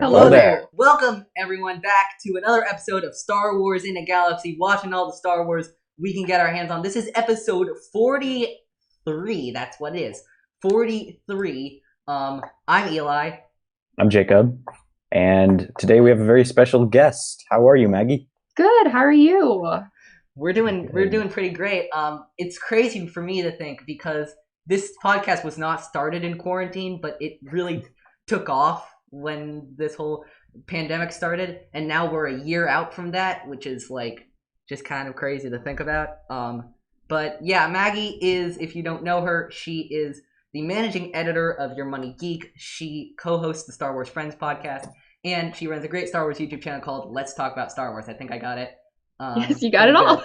Hello there. Welcome everyone back to another episode of Star Wars in a Galaxy, watching all the Star Wars we can get our hands on. This is episode 43. That's what it is. 43. I'm Eli. I'm Jacob. And today we have a very special guest. How are you, Maggie? Good. How are you? We're doing pretty great. It's crazy for me to think because this podcast was not started in quarantine, but it really took off when this whole pandemic started, and now we're a year out from that, which is like just kind of crazy to think about. But yeah, Maggie is, if you don't know her, she is the managing editor of Your Money Geek. She co-hosts the Star Wars Friends podcast, and she runs a great Star Wars YouTube channel called Let's Talk About Star Wars. I think I got it. Yes, you got it all.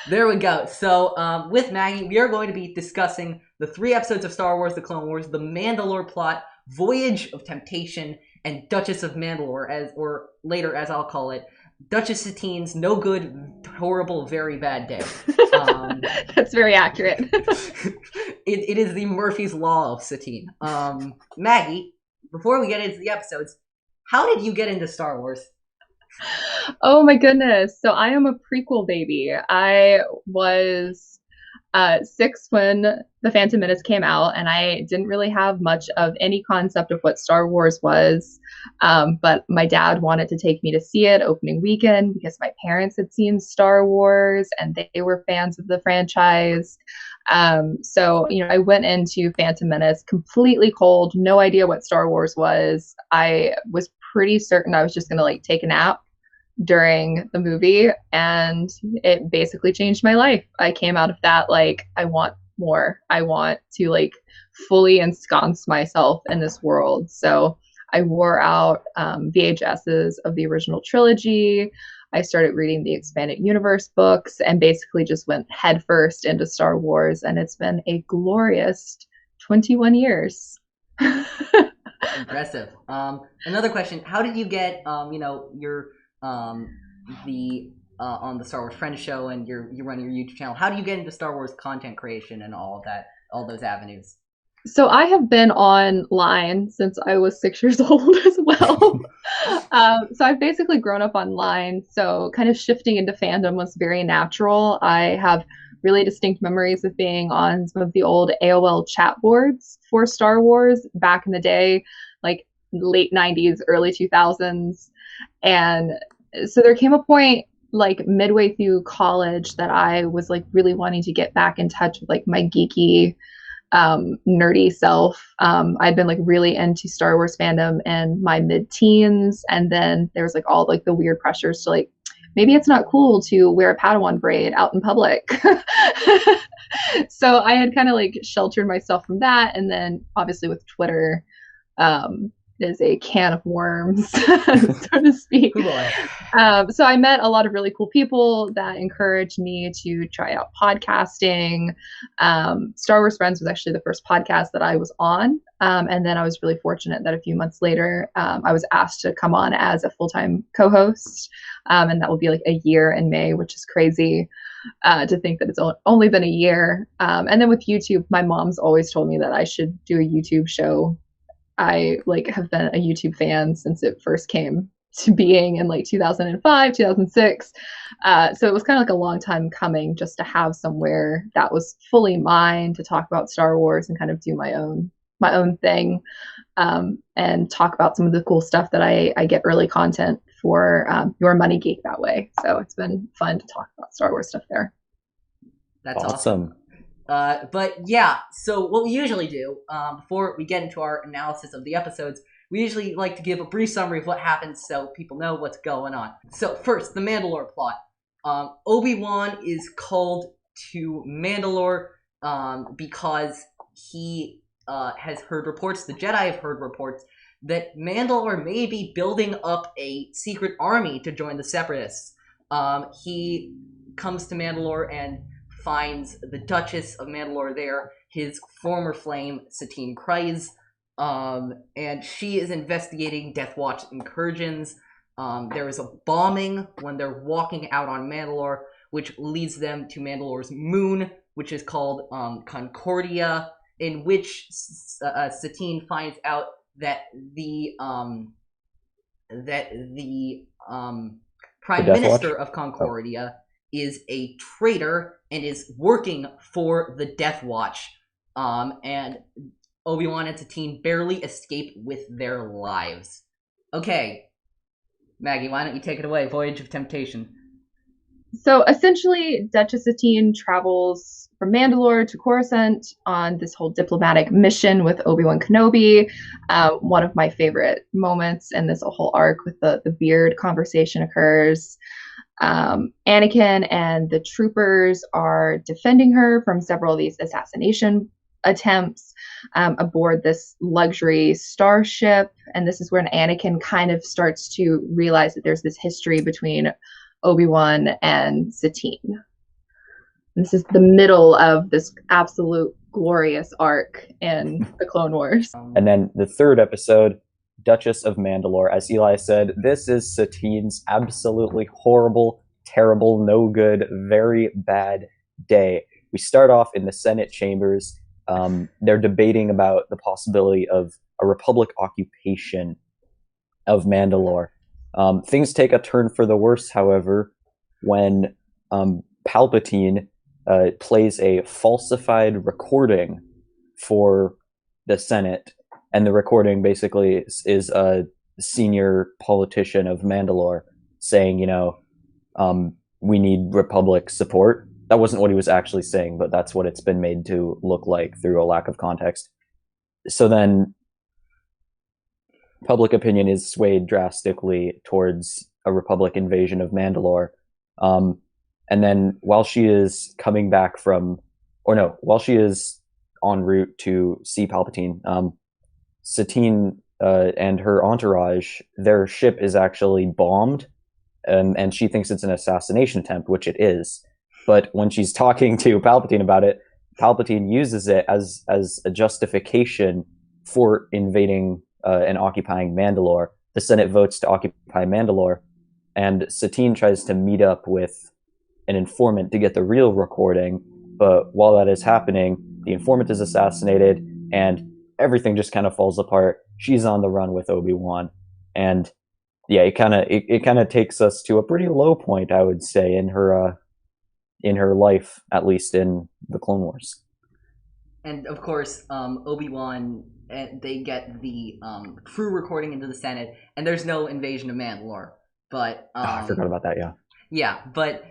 There we go. So with Maggie, we are going to be discussing the 3 episodes of Star Wars: The Clone Wars, the Mandalore plot, Voyage of Temptation, and Duchess of Mandalore, or later as I'll call it, Duchess Satine's no good, horrible, very bad day. That's very accurate. It is the Murphy's Law of Satine. Maggie, before we get into the episodes, how did you get into Star Wars? Oh my goodness. So I am a prequel baby. I was 6 when The Phantom Menace came out, and I didn't really have much of any concept of what Star Wars was. But my dad wanted to take me to see it opening weekend because my parents had seen Star Wars and they were fans of the franchise. So, I went into Phantom Menace completely cold, no idea what Star Wars was. I was pretty certain I was just going to take a nap during the movie, and it basically changed my life. I came out of that I want more. I want to fully ensconce myself in this world. So I wore out VHSs of the original trilogy. I started reading the expanded universe books and basically just went headfirst into Star Wars, and it's been a glorious 21 years. Impressive. Another question: how did you get your on the Star Wars Friends show, and you run your YouTube channel? How do you get into Star Wars content creation and all of that, all those avenues? So I have been online since I was 6 years old as well. So I've basically grown up online. So kind of shifting into fandom was very natural. I have really distinct memories of being on some of the old AOL chat boards for Star Wars back in the day, late 90s, early 2000s. And so there came a point midway through college that I was really wanting to get back in touch with my geeky, nerdy self. I'd been really into Star Wars fandom in my mid-teens, and then there was all the weird pressures to maybe it's not cool to wear a Padawan braid out in public. So I had kind of sheltered myself from that, and then obviously with Twitter, is a can of worms, so to speak. So I met a lot of really cool people that encouraged me to try out podcasting. Star Wars Friends was actually the first podcast that I was on. And then I was really fortunate that a few months later, I was asked to come on as a full-time co-host. And that will be a year in May, which is crazy to think that it's only been a year. And then with YouTube, my mom's always told me that I should do a YouTube show. I have been a YouTube fan since it first came to being in 2005, 2006. So it was kind of a long time coming just to have somewhere that was fully mine to talk about Star Wars and kind of do my own thing, and talk about some of the cool stuff that I get early content for Your Money Geek that way. So it's been fun to talk about Star Wars stuff there. That's awesome. But yeah, so what we usually do, before we get into our analysis of the episodes, we usually like to give a brief summary of what happens so people know what's going on. So first, the Mandalore plot. Obi-Wan is called to Mandalore because he has heard reports, the Jedi have heard reports, that Mandalore may be building up a secret army to join the Separatists. He comes to Mandalore and finds the Duchess of Mandalore there, his former flame, Satine Kryze, and she is investigating Death Watch incursions. There is a bombing when they're walking out on Mandalore, which leads them to Mandalore's moon, which is called Concordia, in which Satine finds out that the that the Prime Minister of Concordia is a traitor and is working for the Death Watch. And Obi-Wan and Satine barely escape with their lives. Okay, Maggie, why don't you take it away? Voyage of Temptation. So essentially, Duchess Satine travels from Mandalore to Coruscant on this whole diplomatic mission with Obi-Wan Kenobi. One of my favorite moments in this whole arc with the beard conversation occurs. Anakin and the troopers are defending her from several of these assassination attempts aboard this luxury starship. And this is when Anakin kind of starts to realize that there's this history between Obi-Wan and Satine. And this is the middle of this absolute glorious arc in the Clone Wars. And then the third episode, Duchess of Mandalore. As Eli said, this is Satine's absolutely horrible, terrible, no good, very bad day. We start off in the Senate chambers. They're debating about the possibility of a Republic occupation of Mandalore. Things take a turn for the worse, however, when Palpatine plays a falsified recording for the Senate. And the recording basically is a senior politician of Mandalore saying, we need Republic support. That wasn't what he was actually saying, but that's what it's been made to look like through a lack of context. So then public opinion is swayed drastically towards a Republic invasion of Mandalore. And then while she is while she is en route to see Palpatine, Satine and her entourage, their ship is actually bombed, and she thinks it's an assassination attempt, which it is. But when she's talking to Palpatine about it, Palpatine uses it as a justification for invading and occupying Mandalore. The Senate votes to occupy Mandalore, and Satine tries to meet up with an informant to get the real recording. But while that is happening, the informant is assassinated, and everything just kind of falls apart. She's on the run with Obi-Wan, and yeah, it kind of takes us to a pretty low point, I would say, in her life, at least in the Clone Wars. And of course, Obi-Wan, they get the true recording into the Senate, and there's no invasion of Mandalore. But I forgot about that. Yeah. Yeah, but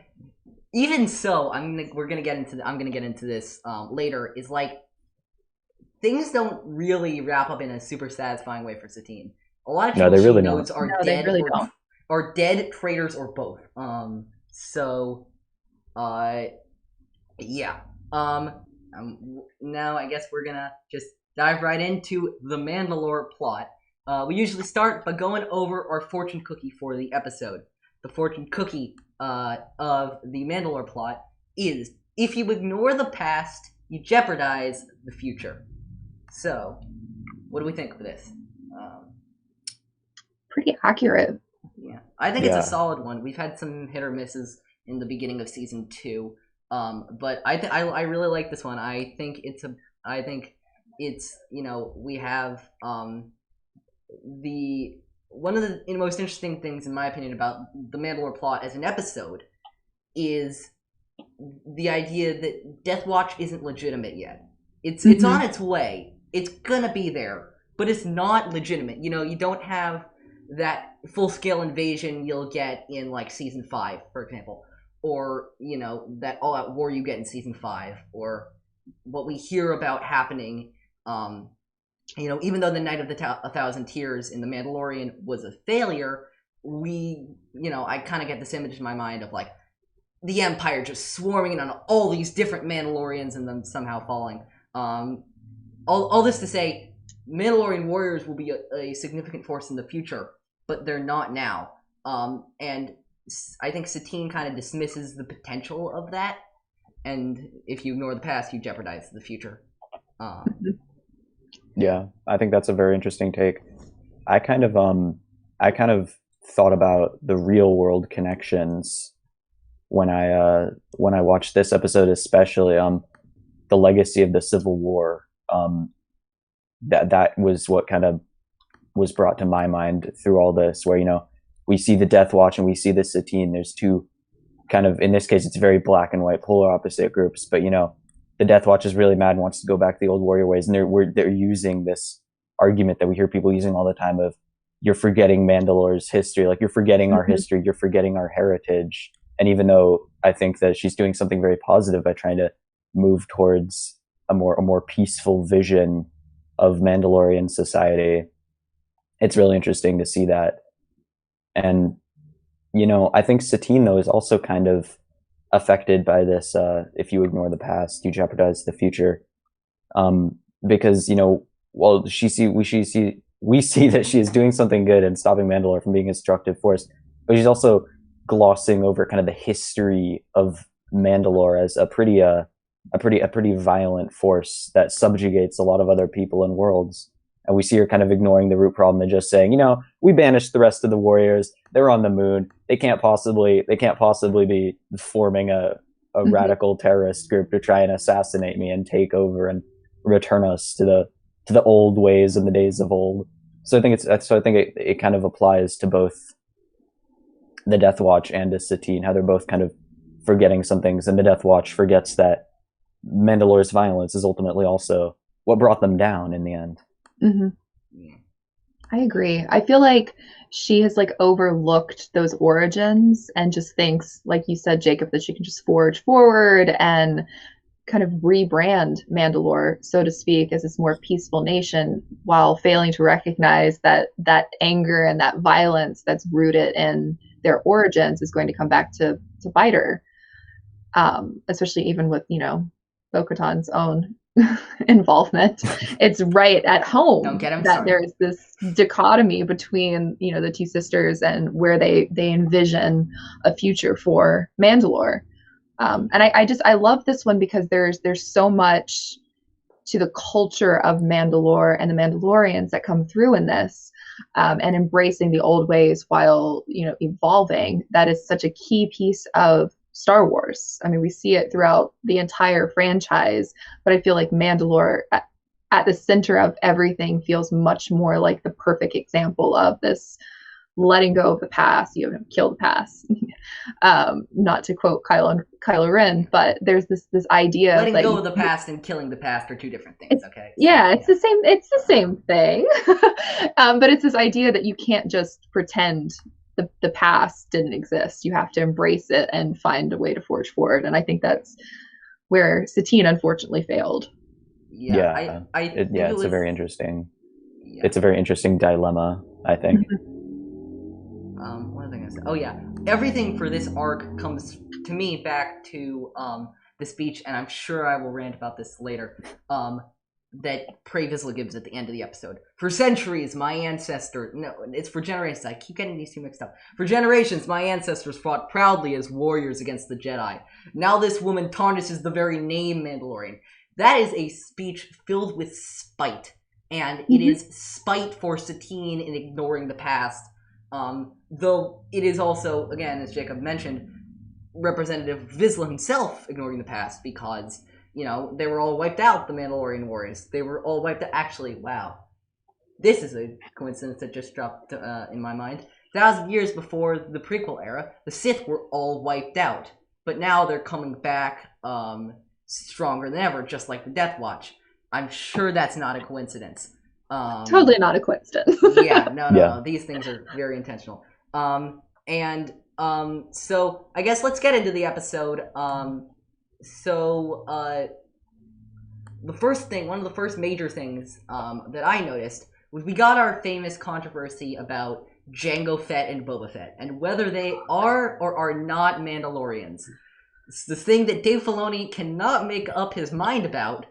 even so, I'm gonna get into this later. Is like things don't really wrap up in a super satisfying way for Satine. A lot of people she knows are dead, or dead, traitors, or both. Yeah. Now I guess we're gonna just dive right into the Mandalore plot. We usually start by going over our fortune cookie for the episode. The fortune cookie of the Mandalore plot is: if you ignore the past, you jeopardize the future. So, what do we think of this? Pretty accurate. Yeah, I think it's a solid one. We've had some hit or misses in the beginning of season 2, but I really like this one. I think it's we have one of the most interesting things, in my opinion, about the Mandalore plot as an episode is the idea that Death Watch isn't legitimate yet. It's on its way. It's gonna be there, but it's not legitimate. You don't have that full-scale invasion you'll get in like season 5, for example, or that all-out war you get in season 5, or what we hear about happening. Even though the Night of the 1,000 Tears in The Mandalorian was a failure, I kind of get this image in my mind of like the Empire just swarming in on all these different Mandalorians and them somehow falling. All this to say, Mandalorian warriors will be a significant force in the future, but they're not now. And I think Satine kind of dismisses the potential of that. And if you ignore the past, you jeopardize the future. Yeah, I think that's a very interesting take. I kind of thought about the real world connections when I watched this episode, especially the legacy of the Civil War. That was what kind of was brought to my mind through all this, where, you know, we see the Death Watch and we see the Satine. There's two kind of, in this case, it's very black and white, polar opposite groups. But, you know, the Death Watch is really mad and wants to go back to the old warrior ways. And they're using this argument that we hear people using all the time of, you're forgetting Mandalore's history. Like, you're forgetting our history. You're forgetting our heritage. And even though I think that she's doing something very positive by trying to move towards a more peaceful vision of Mandalorian society, it's really interesting to see that. And, you know, I think Satine, though, is also kind of affected by this. If you ignore the past, you jeopardize the future. Because, you know, while we see that she is doing something good and stopping Mandalore from being a destructive force, but she's also glossing over kind of the history of Mandalore as a pretty violent force that subjugates a lot of other people and worlds. And we see her kind of ignoring the root problem and just saying, you know, we banished the rest of the warriors. They're on the moon. They can't possibly be forming a radical terrorist group to try and assassinate me and take over and return us to the old ways and the days of old. So I think it kind of applies to both the Death Watch and to Satine, how they're both kind of forgetting some things, and the Death Watch forgets that Mandalore's violence is ultimately also what brought them down in the end. I agree. I feel like she has like overlooked those origins and just thinks, like you said, Jacob, that she can just forge forward and kind of rebrand Mandalore, so to speak, as this more peaceful nation, while failing to recognize that anger and that violence that's rooted in their origins is going to come back to bite her. Especially even with, you know, Bo-Katan's own involvement. It's right at home that there's this dichotomy between, you know, the two sisters and where they envision a future for Mandalore. And I love this one because there's so much to the culture of Mandalore and the Mandalorians that come through in this, and embracing the old ways while, you know, evolving. That is such a key piece of Star Wars. I mean, we see it throughout the entire franchise, but I feel like Mandalore at the center of everything feels much more like the perfect example of this letting go of the past. You have to kill the past. Not to quote Kylo Ren, but there's this idea letting go of the past and killing the past are two different things. Okay. It's the same thing. But it's this idea that you can't just pretend the past didn't exist. You have to embrace it and find a way to forge forward. And I think that's where Satine unfortunately failed. It's a very interesting. It's a very interesting dilemma, I think. What was I gonna say? Oh yeah, everything for this arc comes to me back to the speech, and I'm sure I will rant about this later. That Pre Vizsla gives at the end of the episode. For centuries, my ancestors... No, it's for generations. I keep getting these two mixed up. For generations, my ancestors fought proudly as warriors against the Jedi. Now this woman tarnishes the very name Mandalorian. That is a speech filled with spite. And it is spite for Satine in ignoring the past. Though it is also, again, as Jacob mentioned, Representative Vizsla himself ignoring the past because... You know, they were all wiped out, the Mandalorian warriors. They were all wiped out. Actually, wow. This is a coincidence that just dropped in my mind. 1,000 years before the prequel era, the Sith were all wiped out. But now they're coming back stronger than ever, just like the Death Watch. I'm sure that's not a coincidence. Totally not a coincidence. No. These things are very intentional. So I guess let's get into the episode. One of the first major things that I noticed was we got our famous controversy about Jango Fett and Boba Fett and whether they are or are not Mandalorians. It's the thing that Dave Filoni cannot make up his mind about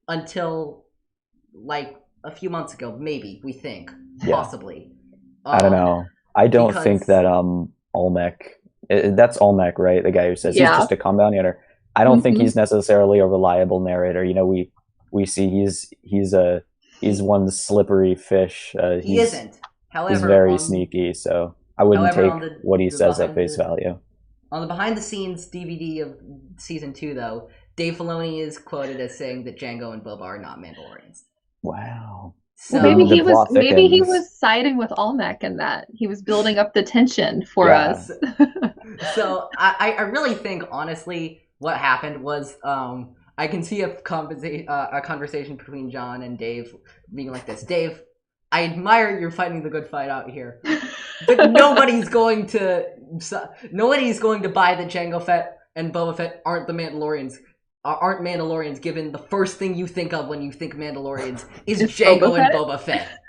until like a few months ago, maybe, we think. Possibly. I don't know. I don't think that Olmec, that's Olmec, right? The guy who says he's just a combound. I don't think he's necessarily a reliable narrator. You know, we see he's one slippery fish. He isn't. However, he's very sneaky, so I wouldn't take what he says at face value. On the behind-the-scenes DVD of Season 2, though, Dave Filoni is quoted as saying that Jango and Boba are not Mandalorians. Wow. So maybe he was siding with Almec in that. He was building up the tension for us. So I really think, honestly, what happened was I can see a conversation between John and Dave being like this. Dave, I admire you're fighting the good fight out here, but nobody's going to buy that Jango Fett and Boba Fett aren't Mandalorians, given the first thing you think of when you think Mandalorians is Jango and Boba Fett.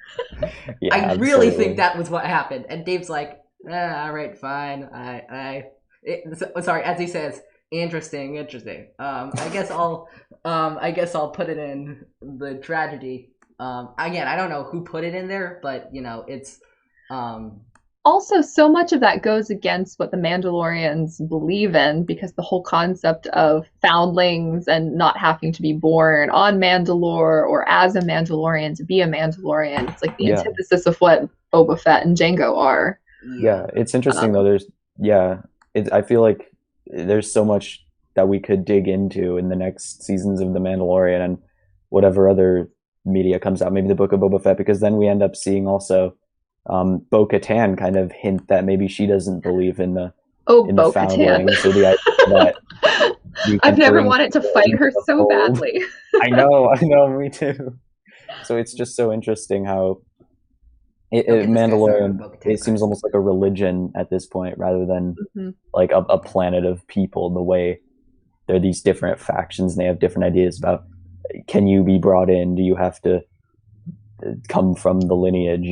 I really think that was what happened. And Dave's like, all right, fine. Sorry, as he says, interesting. I guess I'll put it in the tragedy. Again, I don't know who put it in there, but it's also, so much of that goes against what the Mandalorians believe in, because the whole concept of foundlings and not having to be born on Mandalore or as a Mandalorian to be a Mandalorian, it's like the antithesis of what Boba Fett and Jango are. Yeah, it's interesting though. I feel like there's so much that we could dig into in the next seasons of The Mandalorian and whatever other media comes out, maybe the Book of Boba Fett, because then we end up seeing also Bo-Katan kind of hint that maybe she doesn't believe in the foundling. So the idea that I've never wanted to fight her so badly. I know, me too. So it's just so interesting how Mandalorian, it seems almost like a religion at this point rather than like a planet of people, the way there are these different factions and they have different ideas about, can you be brought in? Do you have to come from the lineage,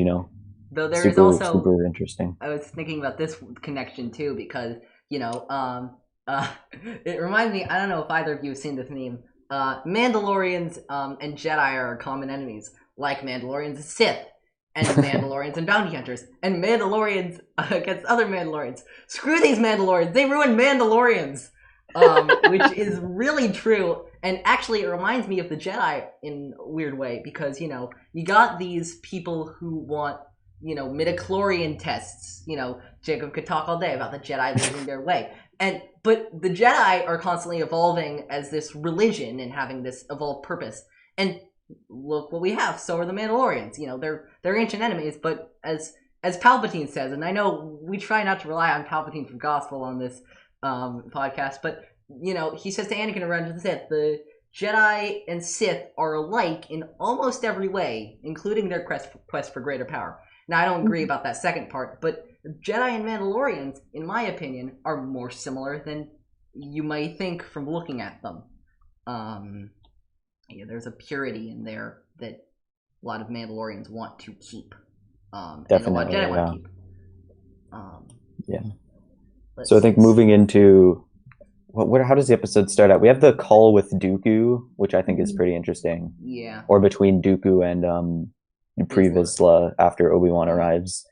Though there is also super interesting. I was thinking about this connection too, because it reminds me. I don't know if either of you have seen this meme. Mandalorians and Jedi are common enemies, like Mandalorians and Sith, and Mandalorians and bounty hunters, and Mandalorians against other Mandalorians. Screw these Mandalorians! They ruined Mandalorians, which is really true. And actually, it reminds me of the Jedi in a weird way, because you got these people who want midichlorian tests. Jacob could talk all day about the Jedi losing their way. But the Jedi are constantly evolving as this religion and having this evolved purpose. And look what we have. So are the Mandalorians. They're ancient enemies, but as Palpatine says, and I know we try not to rely on Palpatine for gospel on this podcast, but he says to Anakin in Revenge of the Sith, the Jedi and Sith are alike in almost every way, including their quest for greater power. Now, I don't agree about that second part, but Jedi and Mandalorians, in my opinion, are more similar than you might think from looking at them. There's a purity in there that a lot of Mandalorians want to keep. Definitely, and a lot of Jedi want to keep. So I think moving into how does the episode start out? We have the call with Dooku, which I think is pretty interesting. Yeah. Or between Dooku and Pre Vizsla after Obi-Wan arrives.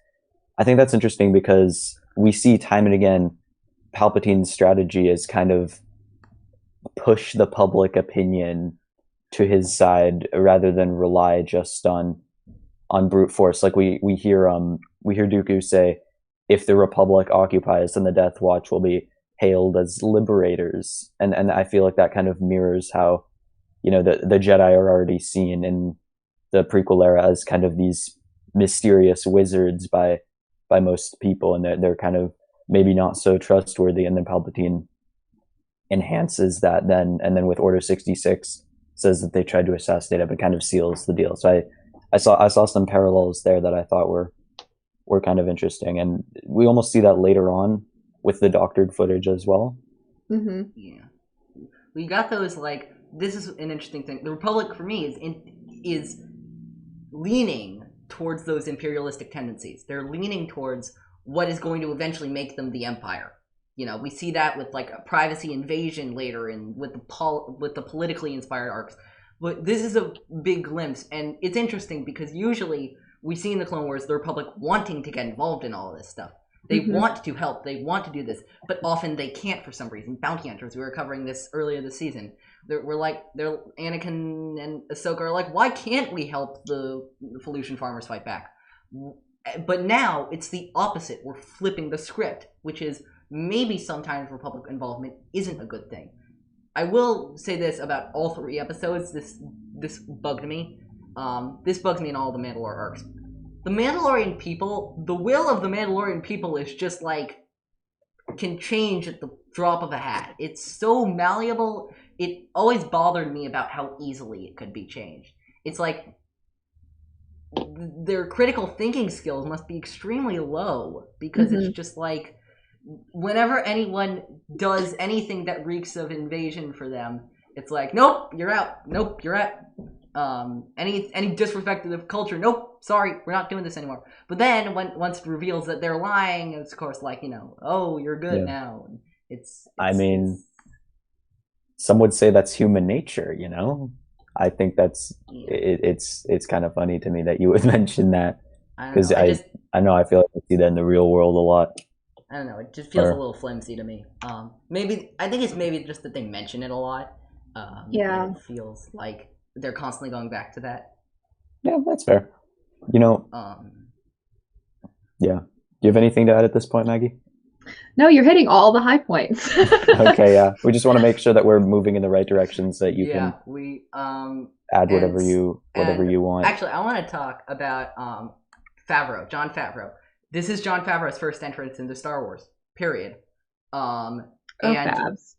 I think that's interesting because we see time and again Palpatine's strategy is kind of push the public opinion to his side rather than rely just on brute force. Like we hear Dooku say, if the Republic occupies, then the Death Watch will be hailed as liberators, and I feel like that kind of mirrors how the Jedi are already seen in the prequel era as kind of these mysterious wizards by most people, and they're kind of maybe not so trustworthy, and then Palpatine enhances that then with Order 66 says that they tried to assassinate him and kind of seals the deal. So I saw some parallels there that I thought were kind of interesting, and we almost see that later on with the doctored footage as well. Mm-hmm. Yeah, we got those. Like, this is an interesting thing. The Republic for me is leaning towards those imperialistic tendencies. They're leaning towards what is going to eventually make them the Empire. We see that with like a privacy invasion later, and with the politically inspired arcs. But this is a big glimpse, and it's interesting because usually we see in the Clone Wars the Republic wanting to get involved in all of this stuff. They want to help. They want to do this, but often they can't for some reason. Bounty hunters. We were covering this earlier this season. Anakin and Ahsoka are like, why can't we help the Felucian farmers fight back? But now it's the opposite. We're flipping the script, which is maybe sometimes Republic involvement isn't a good thing. I will say this about all 3 episodes. This bugged me. this bugs me in all the Mandalore arcs. The Mandalorian people, the will of the Mandalorian people is just like, can change at the drop of a hat. It's so malleable. It always bothered me about how easily it could be changed. It's like, their critical thinking skills must be extremely low, because it's just like, whenever anyone does anything that reeks of invasion for them, it's like, nope, you're out. Nope, you're out. Any disrespect to the culture, nope, sorry, we're not doing this anymore. But then once it reveals that they're lying, it's of course like, oh, you're good now. Some would say that's human nature, I think that's it's kind of funny to me that you would mention that, because I feel like I see that in the real world a lot. I don't know, it just feels a little flimsy to me. I think it's maybe just that they mention it a lot. It feels like they're constantly going back to that. Yeah, that's fair. Yeah. Do you have anything to add at this point, Maggie? No, you're hitting all the high points. Okay, yeah. We just want to make sure that we're moving in the right direction so that you can add whatever you want. Actually, I want to talk about Favreau, Jon Favreau. This is Jon Favreau's first entrance into Star Wars, period. Fabs.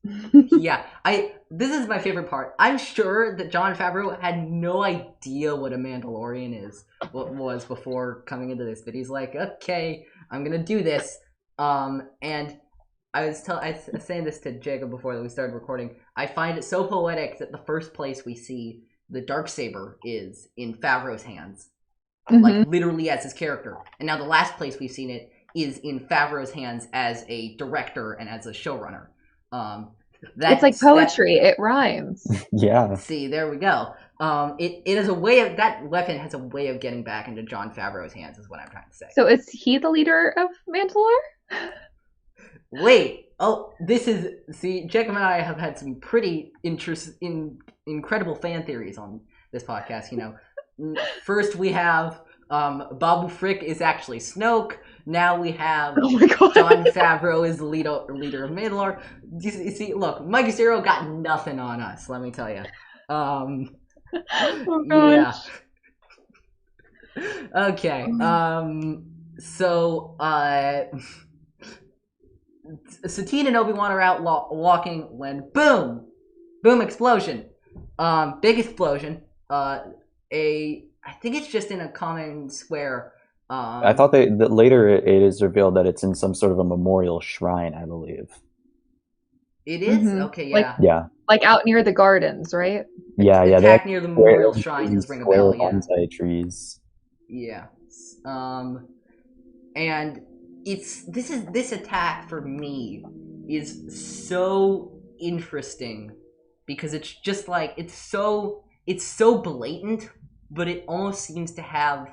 This is my favorite part. I'm sure that Jon Favreau had no idea what a Mandalorian was before coming into this, but he's like, okay, I'm gonna do this. And I was saying this to Jacob before that we started recording. I find it so poetic that the first place we see the Darksaber is in Favreau's hands, like literally as his character, and now the last place we've seen it is in Favreau's hands as a director and as a showrunner. It's like poetry. It rhymes. Yeah. See, there we go. It is a way of, that weapon has a way of getting back into Jon Favreau's hands, is what I'm trying to say. So is he the leader of Mandalore? Wait. Oh, Jacob and I have had some pretty incredible fan theories on this podcast. First we have Babu Frick is actually Snoke. Now we have Jon Favreau is the leader of Mandalore. You see, look, Mikey Cero got nothing on us, let me tell you. Oh gosh. Yeah. Okay. So Satine and Obi-Wan are out walking when boom explosion. Big explosion. I think it's just in a common square. I thought that later it is revealed that it's in some sort of a memorial shrine, I believe. It is? Okay, yeah. Like out near the gardens, right? Yeah. The attack near the memorial shrine does ring a bell, yeah. Bonsai trees. Yeah. And this attack for me is so interesting because it's just like it's so blatant, but it almost seems to have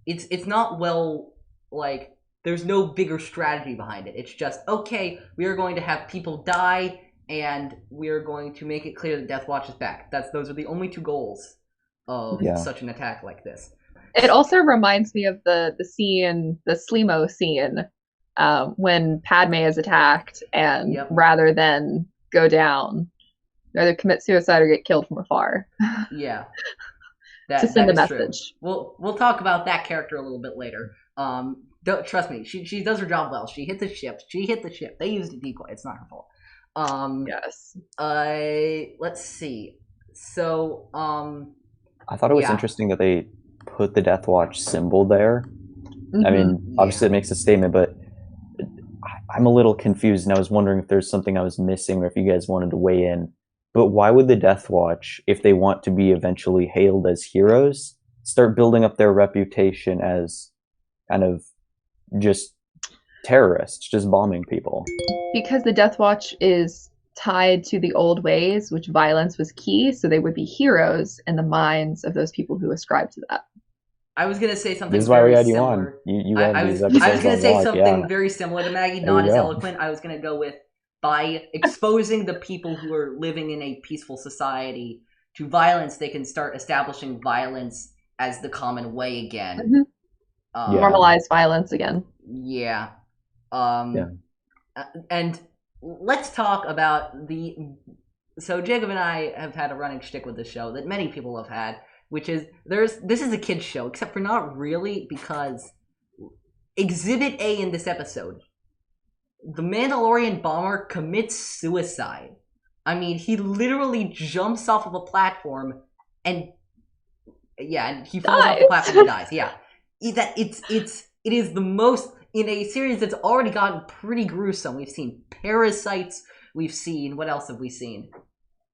it's not well, like, there's no bigger strategy behind it. It's just, okay, we are going to have people die and we are going to make it clear that Death Watch is back. Those are the only two goals of such an attack like this. It also reminds me of the scene, the Slimo scene, when Padme is attacked, and rather than go down, either commit suicide or get killed from afar. Yeah. To send a message. We'll talk about that character a little bit later. Don't trust me. She does her job well. She hit the ship. They used a decoy. It's not her fault. Yes. Let's see. So I thought it was interesting that they put the Death Watch symbol there. I mean, obviously it makes a statement, but I'm a little confused, and I was wondering if there's something I was missing, or if you guys wanted to weigh in. But why would the Death Watch, if they want to be eventually hailed as heroes, start building up their reputation as kind of just terrorists, just bombing people? Because the Death Watch is tied to the old ways, which violence was key, so they would be heroes in the minds of those people who ascribe to that. I was going to say something this is why we had you similar. On. I was going to say something very similar to Maggie, not as eloquent. I was going to go with, by exposing the people who are living in a peaceful society to violence, they can start establishing violence as the common way again. Normalize violence again. Yeah. And let's talk about so Jacob and I have had a running shtick with this show that many people have had. which is this is a kid's show, except for not really, because Exhibit A in this episode, the Mandalorian bomber commits suicide. I mean, he literally jumps off of a platform and he falls off the platform and dies. Yeah, it is the most in a series that's already gotten pretty gruesome. We've seen parasites. We've seen, what else have we seen?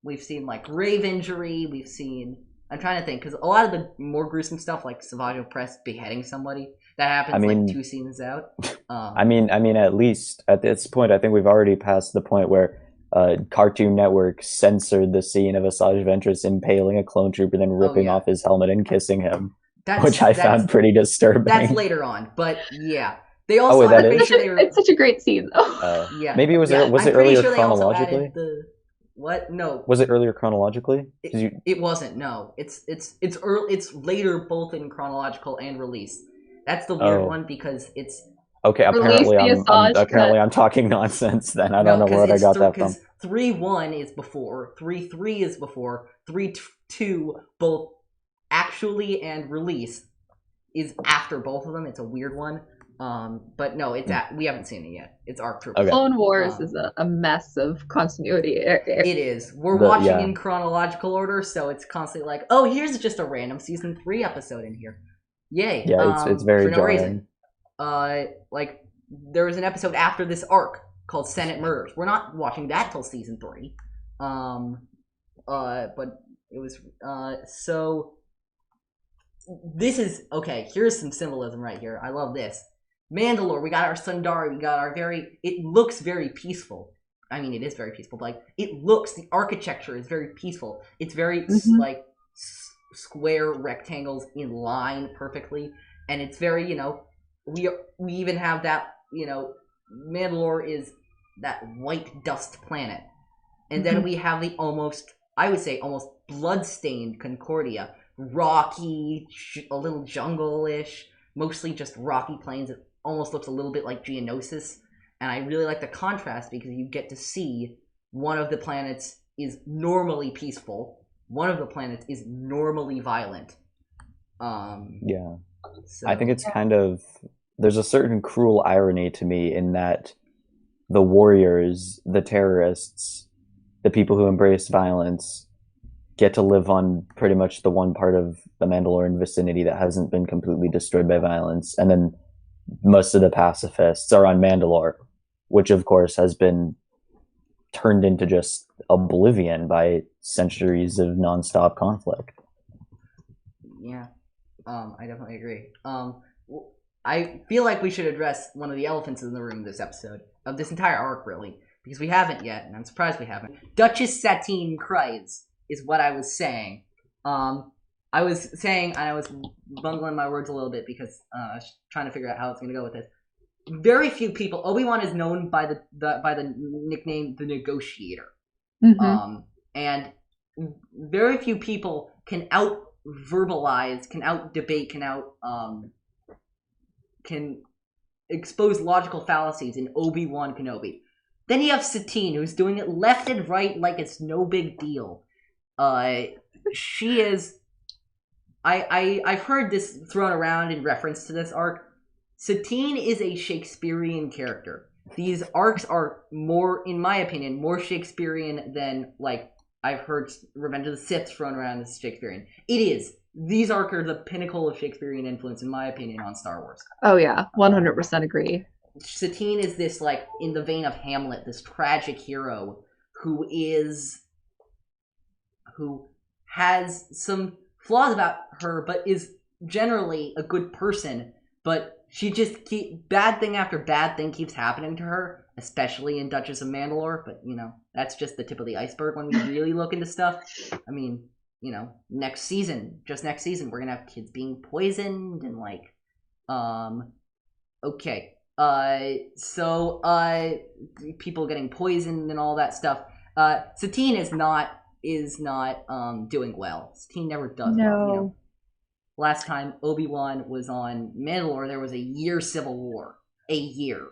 We've seen like rave injury. We've seen, I'm trying to think, because a lot of the more gruesome stuff, like Savage Opress beheading somebody, that happens like 2 seasons out. I mean, at least at this point, I think we've already passed the point where Cartoon Network censored the scene of Asajj Ventress impaling a clone trooper, then ripping off his helmet and kissing him, which I found pretty disturbing. That's later on, but yeah. They also it's such a great scene, though. Maybe it was it earlier chronologically? What? No. Was it earlier chronologically? It wasn't. No. It's early. It's later, both in chronological and release. That's the weird one because it's okay. Apparently, I'm talking nonsense. Then I don't know where I got that from. 3-1 is before. 3-3 is before. 3-2 both actually and release is after both of them. It's a weird one. But no, we haven't seen it yet. It's ARC Troopers. Okay. Clone Wars is a mess of continuity. It is. We're watching in chronological order, so it's constantly like, oh, here's just a random season 3 episode in here. Yay. Yeah, it's very jarring. For no reason. Like, there was an episode after this arc called Senate Murders. We're not watching that till season 3. But it was, so this is, okay, here's some symbolism right here. I love this. Mandalore, we got our Sundari, we got our it looks very peaceful. I mean, it is very peaceful, but like, the architecture is very peaceful. It's very, like, square rectangles in line perfectly, and it's very, we even have that, Mandalore is that white dust planet. And then we have the almost blood-stained Concordia. Rocky, a little jungle-ish, mostly just rocky plains. It almost looks a little bit like Geonosis, and I really like the contrast because you get to see one of the planets is normally peaceful, one of the planets is normally violent. So, I think it's kind of, there's a certain cruel irony to me in that the warriors, the terrorists, the people who embrace violence get to live on pretty much the one part of the Mandalorian vicinity that hasn't been completely destroyed by violence. And then most of the pacifists are on Mandalore, which of course has been turned into just oblivion by centuries of nonstop conflict. Yeah, I definitely agree. I feel like we should address one of the elephants in the room this episode, of this entire arc really, because we haven't yet, and I'm surprised we haven't. Duchess Satine Kryze is what I was saying. I was saying, and I was bungling my words a little bit because I was trying to figure out how I was going to go with this. Very few people. Obi-Wan is known by the nickname the Negotiator, and very few people can out verbalize, can out debate, can expose logical fallacies in Obi-Wan Kenobi. Then you have Satine, who's doing it left and right like it's no big deal. She is. I've heard this thrown around in reference to this arc. Satine is a Shakespearean character. These arcs are more, in my opinion, more Shakespearean than, like, I've heard Revenge of the Sith thrown around as Shakespearean. It is. These arcs are the pinnacle of Shakespearean influence, in my opinion, on Star Wars. Oh yeah, 100% agree. Satine is this, like, in the vein of Hamlet, this tragic hero who has some flaws about her, but is generally a good person, but she just bad thing after bad thing keeps happening to her, especially in Duchess of Mandalore, but, that's just the tip of the iceberg when we really look into stuff. I mean, next season, we're gonna have kids being poisoned and, like, okay. So, people getting poisoned and all that stuff. Satine is not doing well. Satine never does well, Last time Obi-Wan was on Mandalore, there was a year civil war. A year.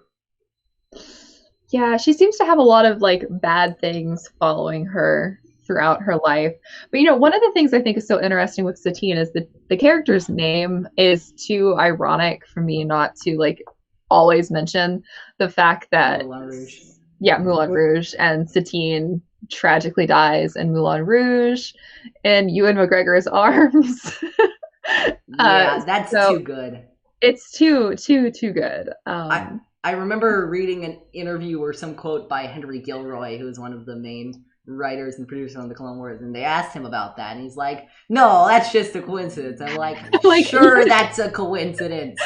Yeah, she seems to have a lot of, like, bad things following her throughout her life. But you know, one of the things I think is so interesting with Satine is that the character's name is too ironic for me not to like always mention the fact that Moulin Rouge, and Satine tragically dies in Moulin Rouge in Ewan McGregor's arms. That's too good. It's too good. I remember reading an interview or some quote by Henry Gilroy, who is one of the main writers and producers on the Clone Wars, and they asked him about that, and he's like, "No, that's just a coincidence." I'm like, "Sure, that's a coincidence.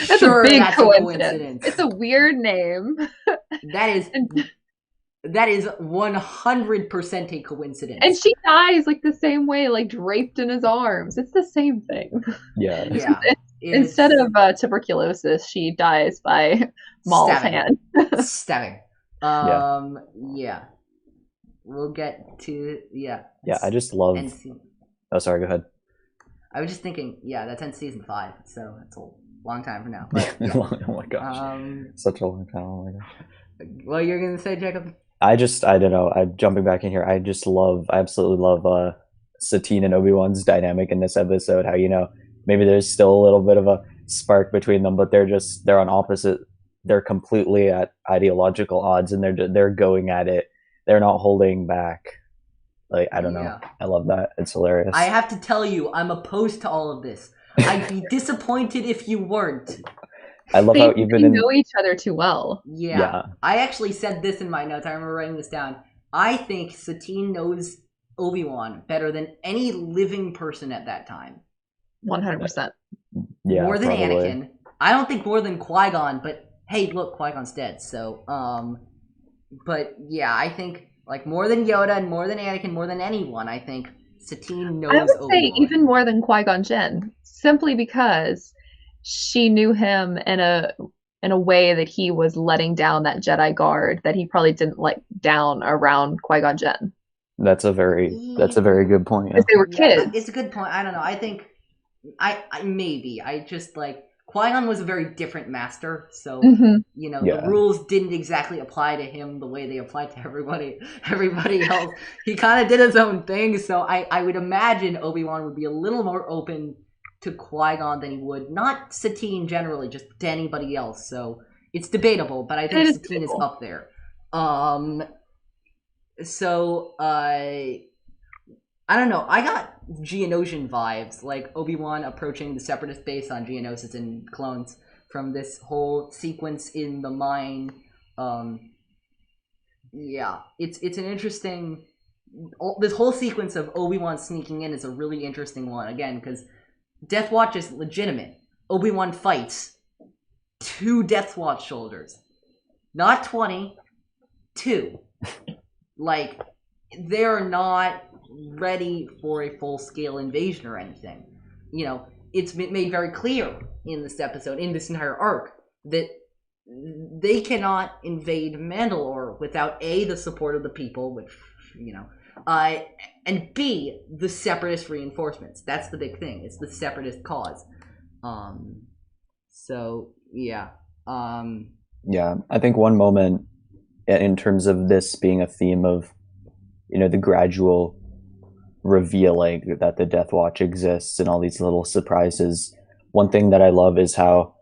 That's a big coincidence. It's a weird name. That is 100% a coincidence." And she dies like the same way, like draped in his arms. It's the same thing. Yeah. Instead of tuberculosis, she dies by Maul's hand. Stabbing. Yeah. We'll get to Yeah, I just love. Oh, sorry. Go ahead. I was just thinking. Yeah, that's in season 5, so it's a long time from now. But, oh my gosh, such a long time. Oh my gosh. What you're gonna say, Jacob? I don't know. I'm jumping back in here. I absolutely love Satine and Obi-Wan's dynamic in this episode. How, you know, maybe there's still a little bit of a spark between them, but they're on opposite. They're completely at ideological odds, and they're going at it. They're not holding back. Like, I don't know. Yeah. I love that. It's hilarious. I have to tell you, I'm opposed to all of this. I'd be disappointed if you weren't. I love how even they know each other too well. Yeah. I actually said this in my notes. I remember writing this down. I think Satine knows Obi-Wan better than any living person at that time. 100%. Yeah, more than probably. Anakin. I don't think more than Qui-Gon, but hey, look, Qui-Gon's dead. So, but yeah, I think like more than Yoda and more than Anakin, more than anyone, I think Satine knows Obi-Wan. I would say even more than Qui-Gon Jinn, simply because she knew him in a way that he was letting down that Jedi guard that he probably didn't let down around Qui-Gon Jinn. That's a very good point. Because they were kids. It's a good point. I don't know. I think I just like Qui-Gon was a very different master, so you know the rules didn't exactly apply to him the way they applied to everybody else. He kind of did his own thing, so I would imagine Obi-Wan would be a little more open to Qui-Gon than he would not Satine generally, just to anybody else. So it's debatable, but I think Satine is up there. So I don't know. I got Geonosian vibes, like Obi-Wan approaching the Separatist base on Geonosis and clones from this whole sequence in the mine. Yeah, it's an interesting. This whole sequence of Obi-Wan sneaking in is a really interesting one. Again, because Death Watch is legitimate. Obi-Wan fights 2 Death Watch soldiers, not 20, 2. Like they're not ready for a full-scale invasion or anything. You know, it's been made very clear in this episode, in this entire arc, that they cannot invade Mandalore without A, the support of the people, which, you know, and B, the Separatist reinforcements. That's the big thing. It's the Separatist cause. So, yeah. Yeah, I think one moment, in terms of this being a theme of, you know, the gradual revealing that the Death Watch exists and all these little surprises. One thing that I love is how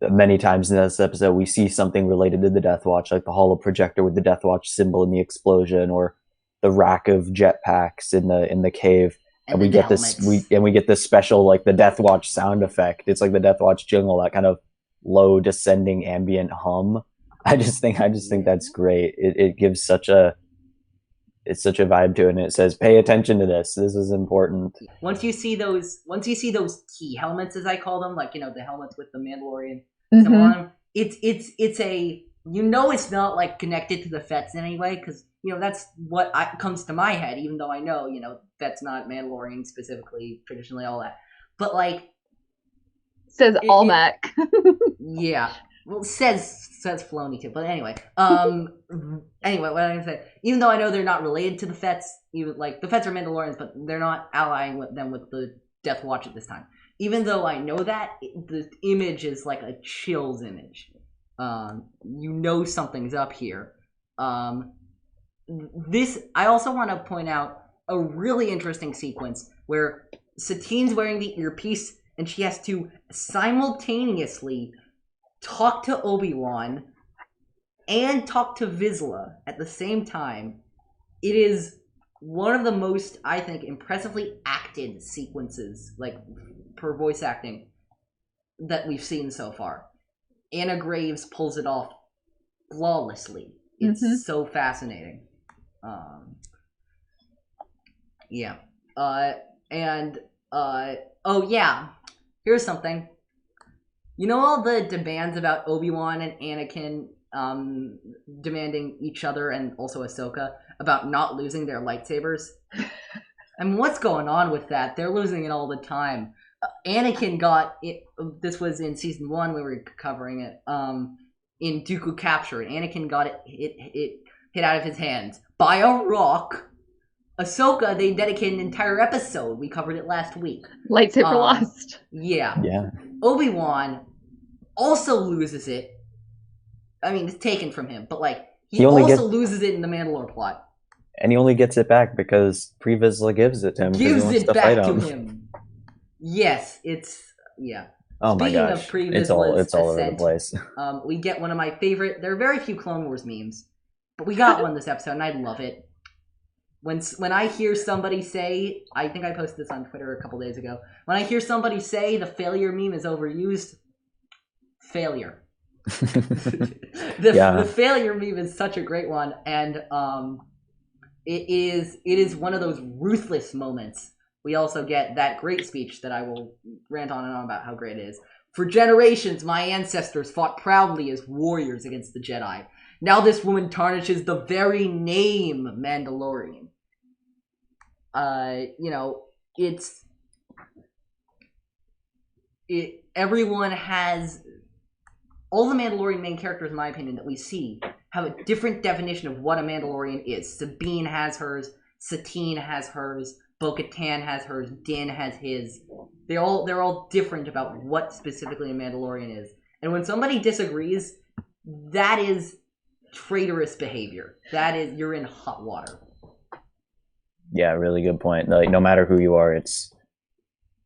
many times in this episode we see something related to the Death Watch, like the holo projector with the Death Watch symbol in the explosion, or the rack of jetpacks in the cave, and we get this special, like, the Death Watch sound effect. It's like the Death Watch jingle, that kind of low descending ambient hum. I just think that's great. It gives such a vibe to it, and it says, pay attention to this. This is important. Once you see those T helmets, as I call them, like, you know, the helmets with the Mandalorian symbol on them, it's a, you know, it's not like connected to the Fets in any way, because, you know, that's what comes to my head, even though I know, you know, that's not Mandalorian specifically, traditionally, all that. But, like, it says Almec. Yeah. Well, it says Filoni too, but anyway. Anyway, what I'm gonna say, even though I know they're not related to the Fets, even like the Fets are Mandalorians, but they're not allying with them with the Death Watch at this time. Even though I know that, the image is like a chills image. You know something's up here. I also want to point out a really interesting sequence where Satine's wearing the earpiece and she has to simultaneously talk to Obi-Wan and talk to Vizsla at the same time. It is one of the most, I think, impressively acted sequences, like, per voice acting, that we've seen so far. Anna Graves pulls it off flawlessly. It's so fascinating. Yeah. Oh yeah, here's something. You know all the demands about Obi-Wan and Anakin demanding each other, and also Ahsoka, about not losing their lightsabers? I mean, what's going on with that? They're losing it all the time. Anakin got it. This was in season 1 we were covering it. In Dooku Capture, and Anakin got it hit out of his hands by a rock. Ahsoka, they dedicated an entire episode. We covered it last week. Lightsaber lost. Yeah. Yeah. Obi-Wan also loses it. I mean, it's taken from him, but like he also loses it in the Mandalore plot. And he only gets it back because Pre Vizsla gives it to him. Gives it back to him. Yes, it's yeah. Oh Speaking my gosh, of Pre it's all Vizsla's over ascent, the place. We get one of my favorite. There are very few Clone Wars memes, but we got one this episode, and I love it. When I hear somebody say, I think I posted this on Twitter a couple days ago. When I hear somebody say the failure meme is overused, failure. The failure meme is such a great one, and it is one of those ruthless moments. We also get that great speech that I will rant on and on about how great it is. For generations, my ancestors fought proudly as warriors against the Jedi. Now this woman tarnishes the very name Mandalorian. Everyone has... All the Mandalorian main characters, in my opinion, that we see have a different definition of what a Mandalorian is. Sabine has hers, Satine has hers, Bo-Katan has hers, Din has his. They're all different about what specifically a Mandalorian is. And when somebody disagrees, that is traitorous behavior. That is, you're in hot water. Yeah, really good point. Like, no matter who you are, it's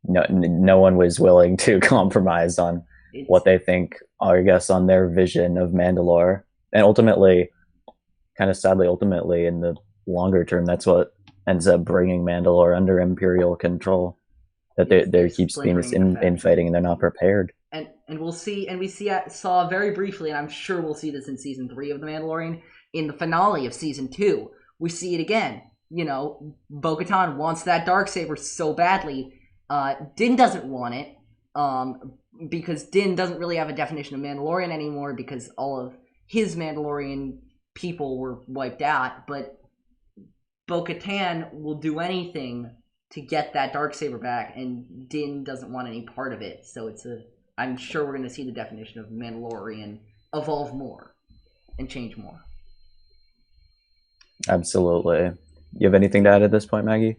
no one was willing to compromise on what they think, I guess, on their vision of Mandalore. And ultimately, kind of sadly, in the longer term, that's what ends up bringing Mandalore under Imperial control. That there keeps being this infighting, and they're not prepared. And we'll see, and saw very briefly, and I'm sure we'll see this in season 3 of The Mandalorian, in the finale of season 2. We see it again. You know, Bo-Katan wants that Darksaber so badly. Din doesn't want it, because Din doesn't really have a definition of Mandalorian anymore, because all of his Mandalorian people were wiped out, but Bo-Katan will do anything to get that Darksaber back, and Din doesn't want any part of it, so I'm sure we're going to see the definition of Mandalorian evolve more and change more. Absolutely. You have anything to add at this point, Maggie?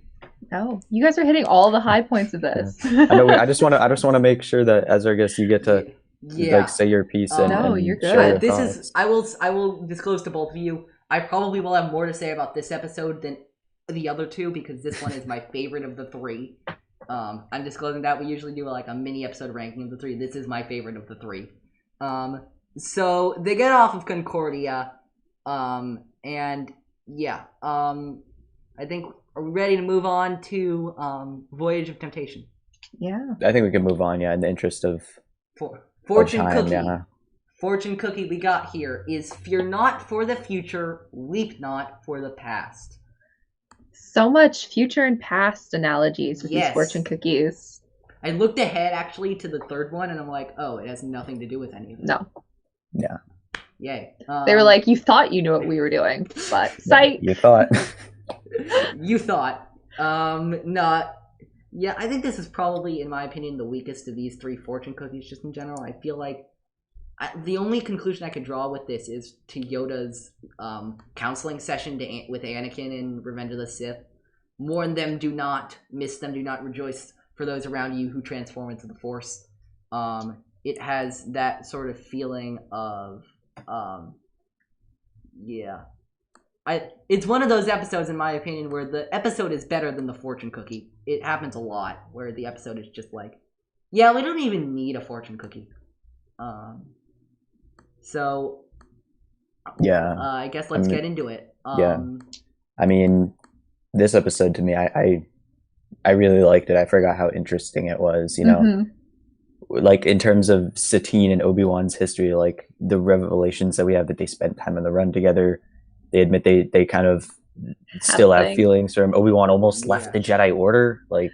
No, you guys are hitting all the high points of this. I know. I just want to make sure that as our guest, you get to like say your piece. No, you're good. I will disclose to both of you. I probably will have more to say about this episode than the other two, because this one is my favorite of the 3. I'm disclosing that. We usually do like a mini episode ranking of the 3. This is my favorite of the 3. So they get off of Concordia, and yeah, I think, are we ready to move on to Voyage of Temptation? Yeah, I think we can move on. Yeah, in the interest of fortune time, cookie. Yeah. Fortune cookie we got here is: fear not for the future, weep not for the past. So much future and past analogies with these fortune cookies. I looked ahead actually to the 3rd one, and I'm like, oh, it has nothing to do with any of them. No. Yeah. Yay. They were like, you thought you knew what we were doing, but sight. You thought. You thought. Not. Yeah, I think this is probably, in my opinion, the weakest of these 3 fortune cookies, just in general. I feel like the only conclusion I could draw with this is to Yoda's counseling session with Anakin in Revenge of the Sith. Mourn them, do not miss them, do not rejoice for those around you who transform into the Force. It has that sort of feeling of, yeah. it's one of those episodes, in my opinion, where the episode is better than the fortune cookie. It happens a lot where the episode is just like, yeah, we don't even need a fortune cookie. So yeah, I guess let's get into it. Yeah, I mean, this episode to me, I really liked it. I forgot how interesting it was. You know, like in terms of Satine and Obi-Wan's history, like the revelations that we have that they spent time on the run together. They admit they kind of still have feelings for him. Obi-Wan almost left the Jedi Order, like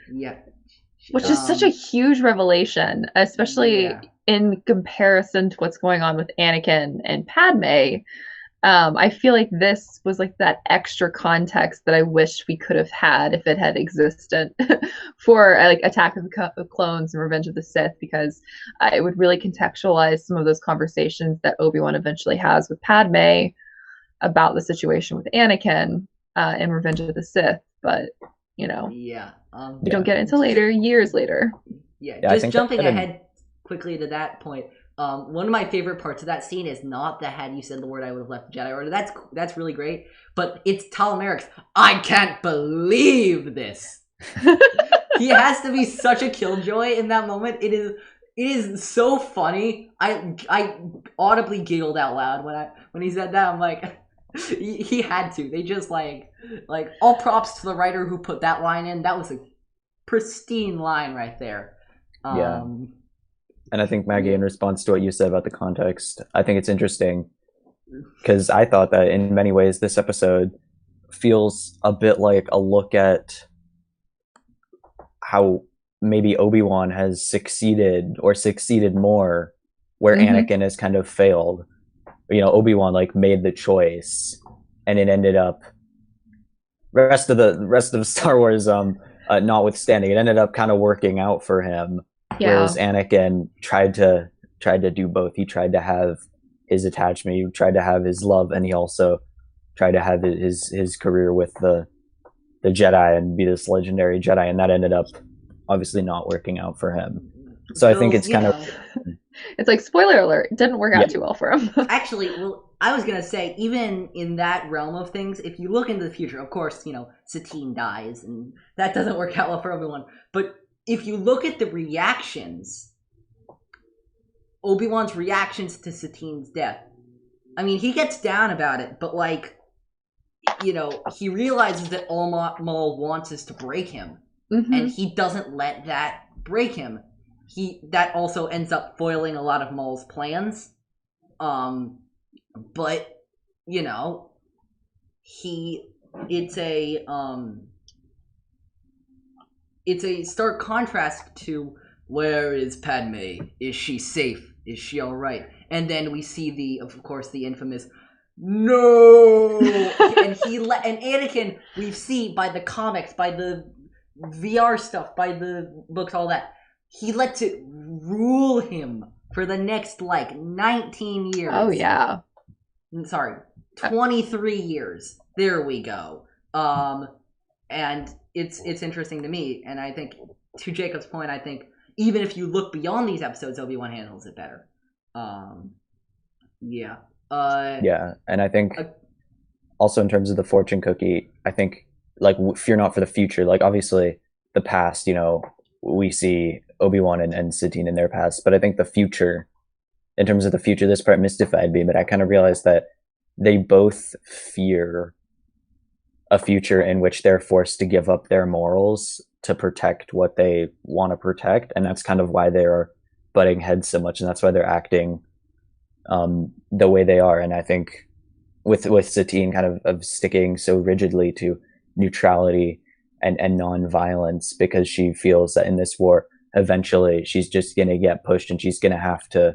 which is such a huge revelation, especially in comparison to what's going on with Anakin and Padme. I feel like this was like that extra context that I wish we could have had if it had existed for like Attack of the Clones and Revenge of the Sith, because it would really contextualize some of those conversations that Obi-Wan eventually has with Padme about the situation with Anakin in Revenge of the Sith. But, you know, we don't get into later, years later. Just jumping ahead quickly to that point. One of my favorite parts of that scene is not the had you said the word I would have left the Jedi Order. That's really great. But it's Tal Merrick's, I can't believe this. He has to be such a killjoy in that moment. It is so funny. I audibly giggled out loud when he said that. I'm like, he had to. They just like all props to the writer who put that line in. That was a pristine line right there. And I think, Maggie, in response to what you said about the context, I think it's interesting because I thought that in many ways this episode feels a bit like a look at how maybe Obi-Wan has succeeded more where Anakin has kind of failed. You know, Obi-Wan like made the choice and it ended up rest of Star Wars notwithstanding, it ended up kind of working out for him. Whereas Anakin tried to do both. He tried to have his attachment, he tried to have his love, and he also tried to have his career with the Jedi and be this legendary Jedi, and that ended up obviously not working out for him. So I think it's kind of it's like, spoiler alert, it didn't work out too well for him. Actually, well, I was gonna say, even in that realm of things, if you look into the future, of course, you know, Satine dies, and that doesn't work out well for everyone. But if you look at the reactions, Obi-Wan's reactions to Satine's death, I mean, he gets down about it, but like, you know, he realizes that all Maul wants is to break him, and he doesn't let that break him. That also ends up foiling a lot of Maul's plans. But you know, it's a stark contrast to, where is Padme? Is she safe? Is she all right? And then we see of course, the infamous no, and Anakin, we see by the comics, by the VR stuff, by the books, all that, he lets it rule him for the next like 19 years. Oh yeah. Sorry, 23 years. There we go. And it's interesting to me, and I think to Jacob's point, I think even if you look beyond these episodes, Obi-Wan handles it better. And I think also in terms of the fortune cookie, I think like fear not for the future. Like obviously the past, you know, we see Obi-Wan and Satine in their past, but I think the future, in terms of the future, this part mystified me, but I kind of realized that they both fear a future in which they're forced to give up their morals to protect what they want to protect, and that's kind of why they're butting heads so much, and that's why they're acting the way they are. And I think with Satine kind of sticking so rigidly to neutrality and non-violence, because she feels that in this war eventually she's just going to get pushed and she's going to have to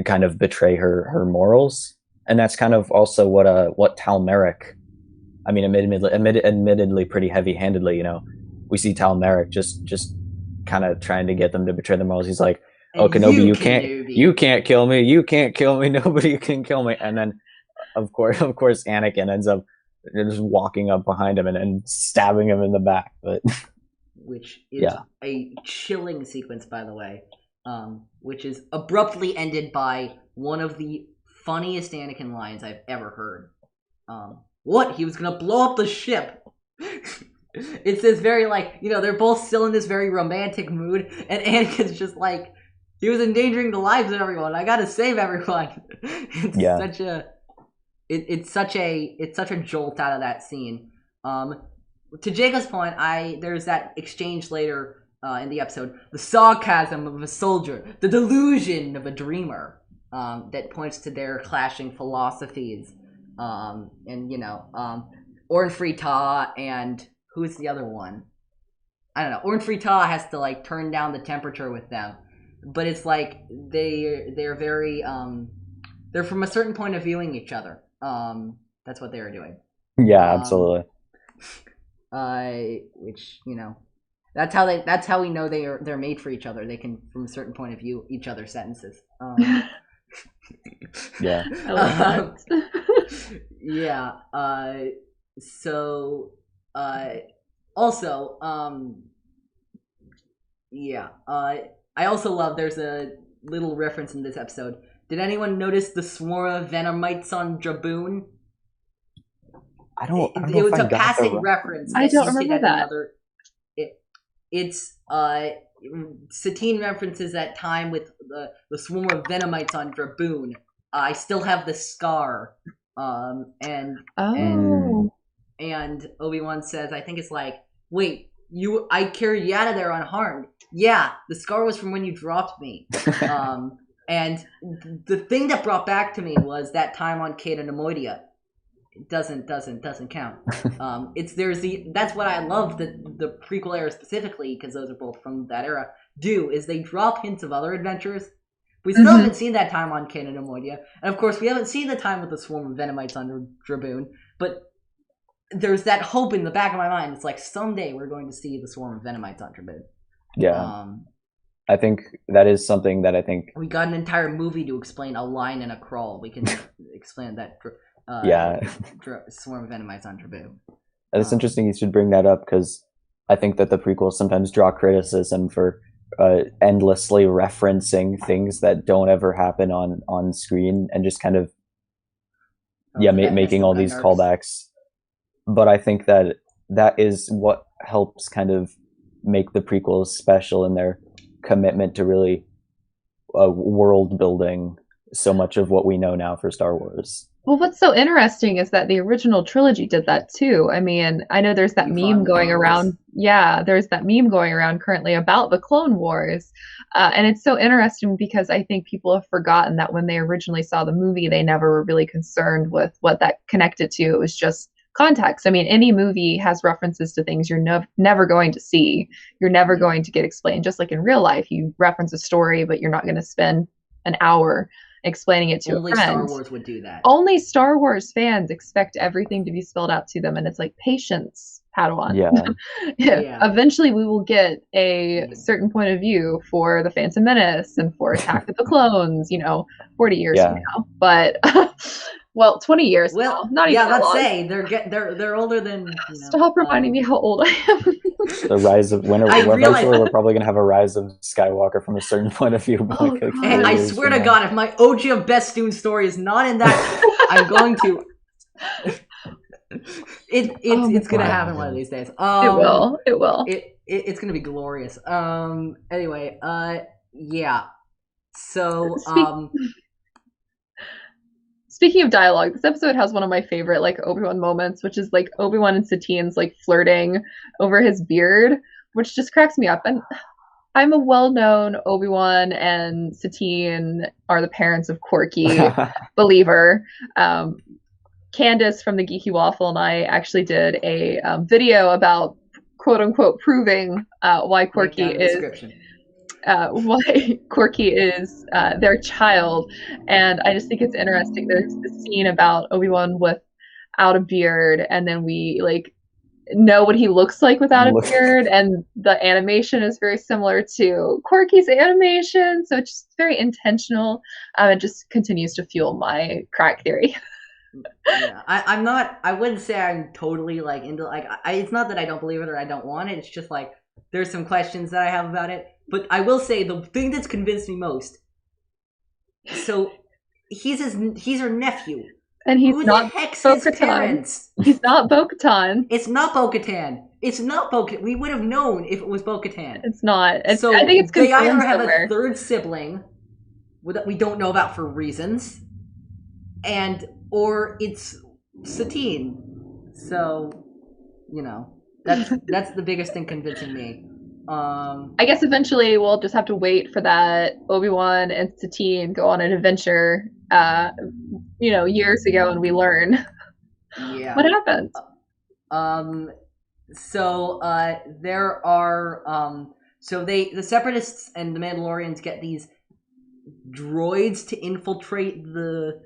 kind of betray her morals. And that's kind of also what Tal Merrick, I mean, admittedly pretty heavy-handedly, you know, we see Tal Merrick just kind of trying to get them to betray their morals. He's like, "Oh, Kenobi, you can't kill me. You can't kill me. Nobody can kill me." And then, of course, Anakin ends up just walking up behind him and stabbing him in the back. But which is a chilling sequence, by the way, which is abruptly ended by one of the funniest Anakin lines I've ever heard. what? He was gonna blow up the ship. It's this very, like, you know, they're both still in this very romantic mood, and Anakin's just like, he was endangering the lives of everyone. I gotta save everyone. It's such a jolt out of that scene. To Jacob's point, there's that exchange later in the episode, the sarcasm of a soldier, the delusion of a dreamer, that points to their clashing philosophies, and you know, Orn Free-Taa and who's the other one? I don't know. Orn Free-Taa has to like turn down the temperature with them, but it's like they're very they're from a certain point of viewing each other. That's what they were doing. Yeah, absolutely. Which, you know, that's how we know they're made for each other. They can, from a certain point of view, each other's sentences. Yeah. I love that. Yeah. So, also, yeah. I also love. There's a little reference in this episode. Did anyone notice the swarm of venom-mites on Draboon? I don't it know was if a passing reference. I don't remember that. It's Satine references that time with the swarm of venom-mites on Draboon. I still have the scar. And Obi-Wan says, I think it's like, wait, I carried you out of there unharmed. Yeah, the scar was from when you dropped me. And the thing that brought back to me was that time on Cato Neimoidia. It doesn't count. That's what I love that the prequel era specifically, because those are both from that era, is they drop hints of other adventures. We still haven't seen that time on Cato Neimoidia, and of course we haven't seen the time with the swarm of venom-mites on Draboon, but there's that hope in the back of my mind. It's like someday we're going to see the swarm of venom-mites on Draboon. Yeah. I think that is something that I think... We got an entire movie to explain a line and a crawl. We can explain that swarm of venom-mites on Draboon. And it's interesting you should bring that up, because I think that the prequels sometimes draw criticism for endlessly referencing things that don't ever happen on screen, and just kind of making all these callbacks. But I think that is what helps kind of make the prequels special in their commitment to really world building so much of what we know now for Star Wars. Well, what's so interesting is that the original trilogy did that too. I mean, I know there's that meme going around. Yeah, there's that meme going around currently about the Clone Wars. And it's so interesting because I think people have forgotten that when they originally saw the movie, they never were really concerned with what that connected to. It was just context. I mean, any movie has references to things you're never going to see. You're never going to get explained. Just like in real life, you reference a story, but you're not going to spend an hour explaining it to Only a friend. Star Wars would do that. Only Star Wars fans expect everything to be spelled out to them, and it's like, patience, Padawan. Yeah. Eventually we will get a certain point of view for the Phantom Menace and for Attack of the Clones, 40 years from now. But well, 20 years now. Not even that long. Say they're older than Stop reminding me how old I am. The rise of eventually we're probably gonna have a rise of Skywalker from a certain point of view. And I swear to God, if my OG of Bestoon story is not in that, I'm going to. It's gonna happen one of these days. It will. It's gonna be glorious. Anyway. Yeah. So. Speaking of dialogue, this episode has one of my favorite Obi-Wan moments, which is Obi-Wan and Satine's flirting over his beard, which just cracks me up. And I'm a well-known Obi-Wan and Satine are the parents of Corky believer. Candace from the Geeky Waffle and I actually did a video about quote unquote proving why Corky is their child, and I just think it's interesting. There's this scene about Obi-Wan without a beard, and then we know what he looks like without a beard, and the animation is very similar to Corky's animation, so it's just very intentional. It just continues to fuel my crack theory. Yeah, I wouldn't say I'm totally into it's not that I don't believe it or I don't want it. It's just there's some questions that I have about it. But I will say the thing that's convinced me most. So he's her nephew. And he's Who not the heck's his parents? He's not Bo-Katan. It's not Bo-Katan. It's not Bo-Katan. We would have known if it was Bo-Katan. It's not. So I think it's they either confirmed have somewhere. a third sibling that we don't know about for reasons, or it's Satine. So, you know, that's the biggest thing convincing me. I guess eventually we'll just have to wait for that Obi-Wan and Satine go on an adventure, years ago, and we learn what happened. So there are the Separatists and the Mandalorians get these droids to infiltrate the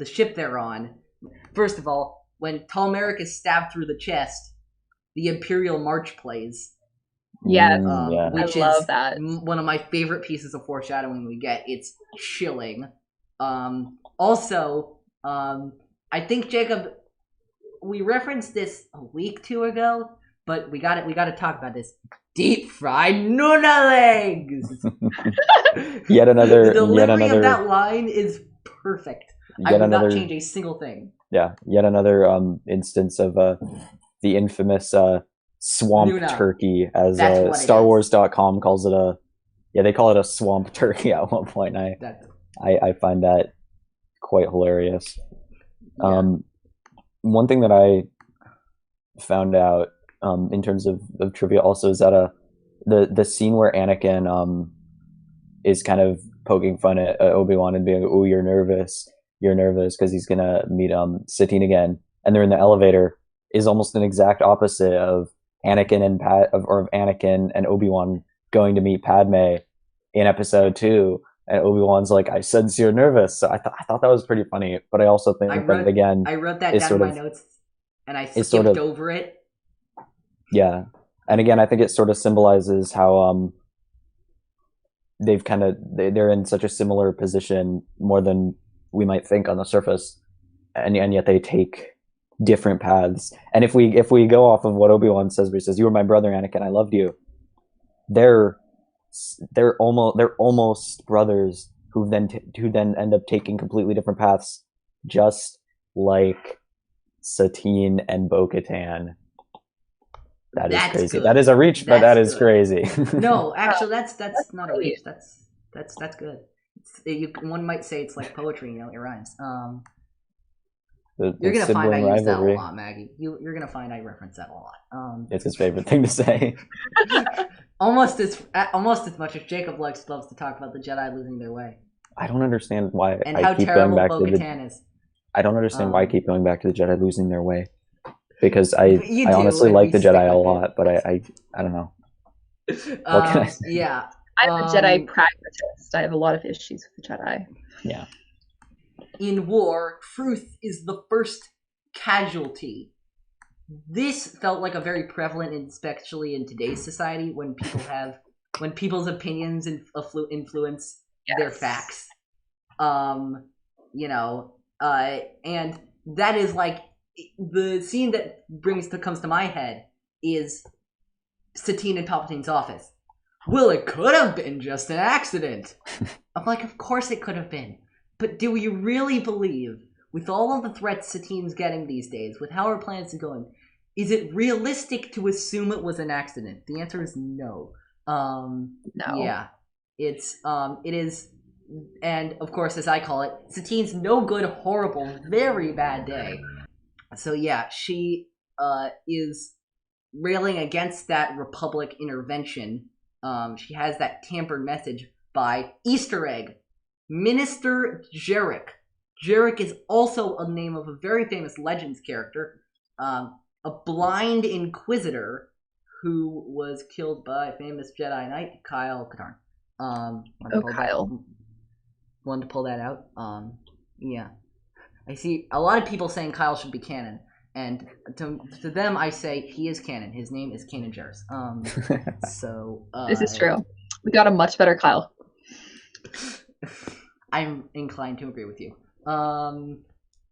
ship they're on. First of all, when Talmeric is stabbed through the chest, the Imperial March plays. Yes, which I love is that. One of my favorite pieces of foreshadowing we get. It's chilling. Also, I think, Jacob, we referenced this a week or two ago, but we got to talk about this. Deep fried Nuna legs. Yet another. The delivery of that line is perfect. I would not change a single thing. Yeah, yet another instance of the infamous swamp Nuna. turkey, as Star Wars.com calls it. They call it a swamp turkey at one point. And I find that quite hilarious. Yeah. One thing that I found out in terms of trivia also is that the scene where Anakin is kind of poking fun at Obi-Wan and being, "Oh, you're nervous because he's gonna meet Satine again," and they're in the elevator, is almost an exact opposite of Anakin and Anakin and Obi-Wan going to meet Padme in episode 2. And Obi-Wan's like, "I sense you're nervous." So I thought that was pretty funny, but I also think that again, I wrote that down in my notes, and I skipped over it. Yeah, and again, I think it sort of symbolizes how they're in such a similar position more than we might think on the surface, and yet they take different paths. And if we go off of what Obi-Wan says, where he says, "You were my brother, Anakin, I loved you," they're almost brothers who then end up taking completely different paths, just like Satine and Bo-Katan. That's crazy. Good. That is a reach, but that is crazy. No, actually, that's not a reach. That's good. One might say it's like poetry. It rhymes. You're gonna find I use that a lot, Maggie. You're gonna find I reference that a lot. It's his favorite thing to say. almost as much as Jacob loves to talk about the Jedi losing their way. I don't understand why and how terrible Bo-Katan is. I don't understand why I keep going back to the Jedi losing their way, because I honestly like the Jedi a lot, but I don't know. What can I say? Yeah. I'm a Jedi pragmatist. I have a lot of issues with the Jedi. Yeah. In war, truth is the first casualty. This felt like a very prevalent, especially in today's society, when people's opinions influence their facts. And that is like the scene that comes to my head is Satine in Palpatine's office. Well, it could have been just an accident. I'm like, of course it could have been. But do we really believe, with all of the threats Satine's getting these days, with how her plans are going, is it realistic to assume it was an accident? The answer is no. No. Yeah. It is, and of course, as I call it, Satine's no good, horrible, very bad day. So yeah, she is railing against that Republic intervention. She has that tampered message by Easter egg. Minister Jarek. Jarek is also a name of a very famous Legends character, a blind inquisitor who was killed by famous Jedi Knight Kyle Katarn. Kyle. Wanted to pull that out. Yeah. I see a lot of people saying Kyle should be canon, and to them I say he is canon. His name is Kanan Jarrus. So this is true. We got a much better Kyle. I'm inclined to agree with you.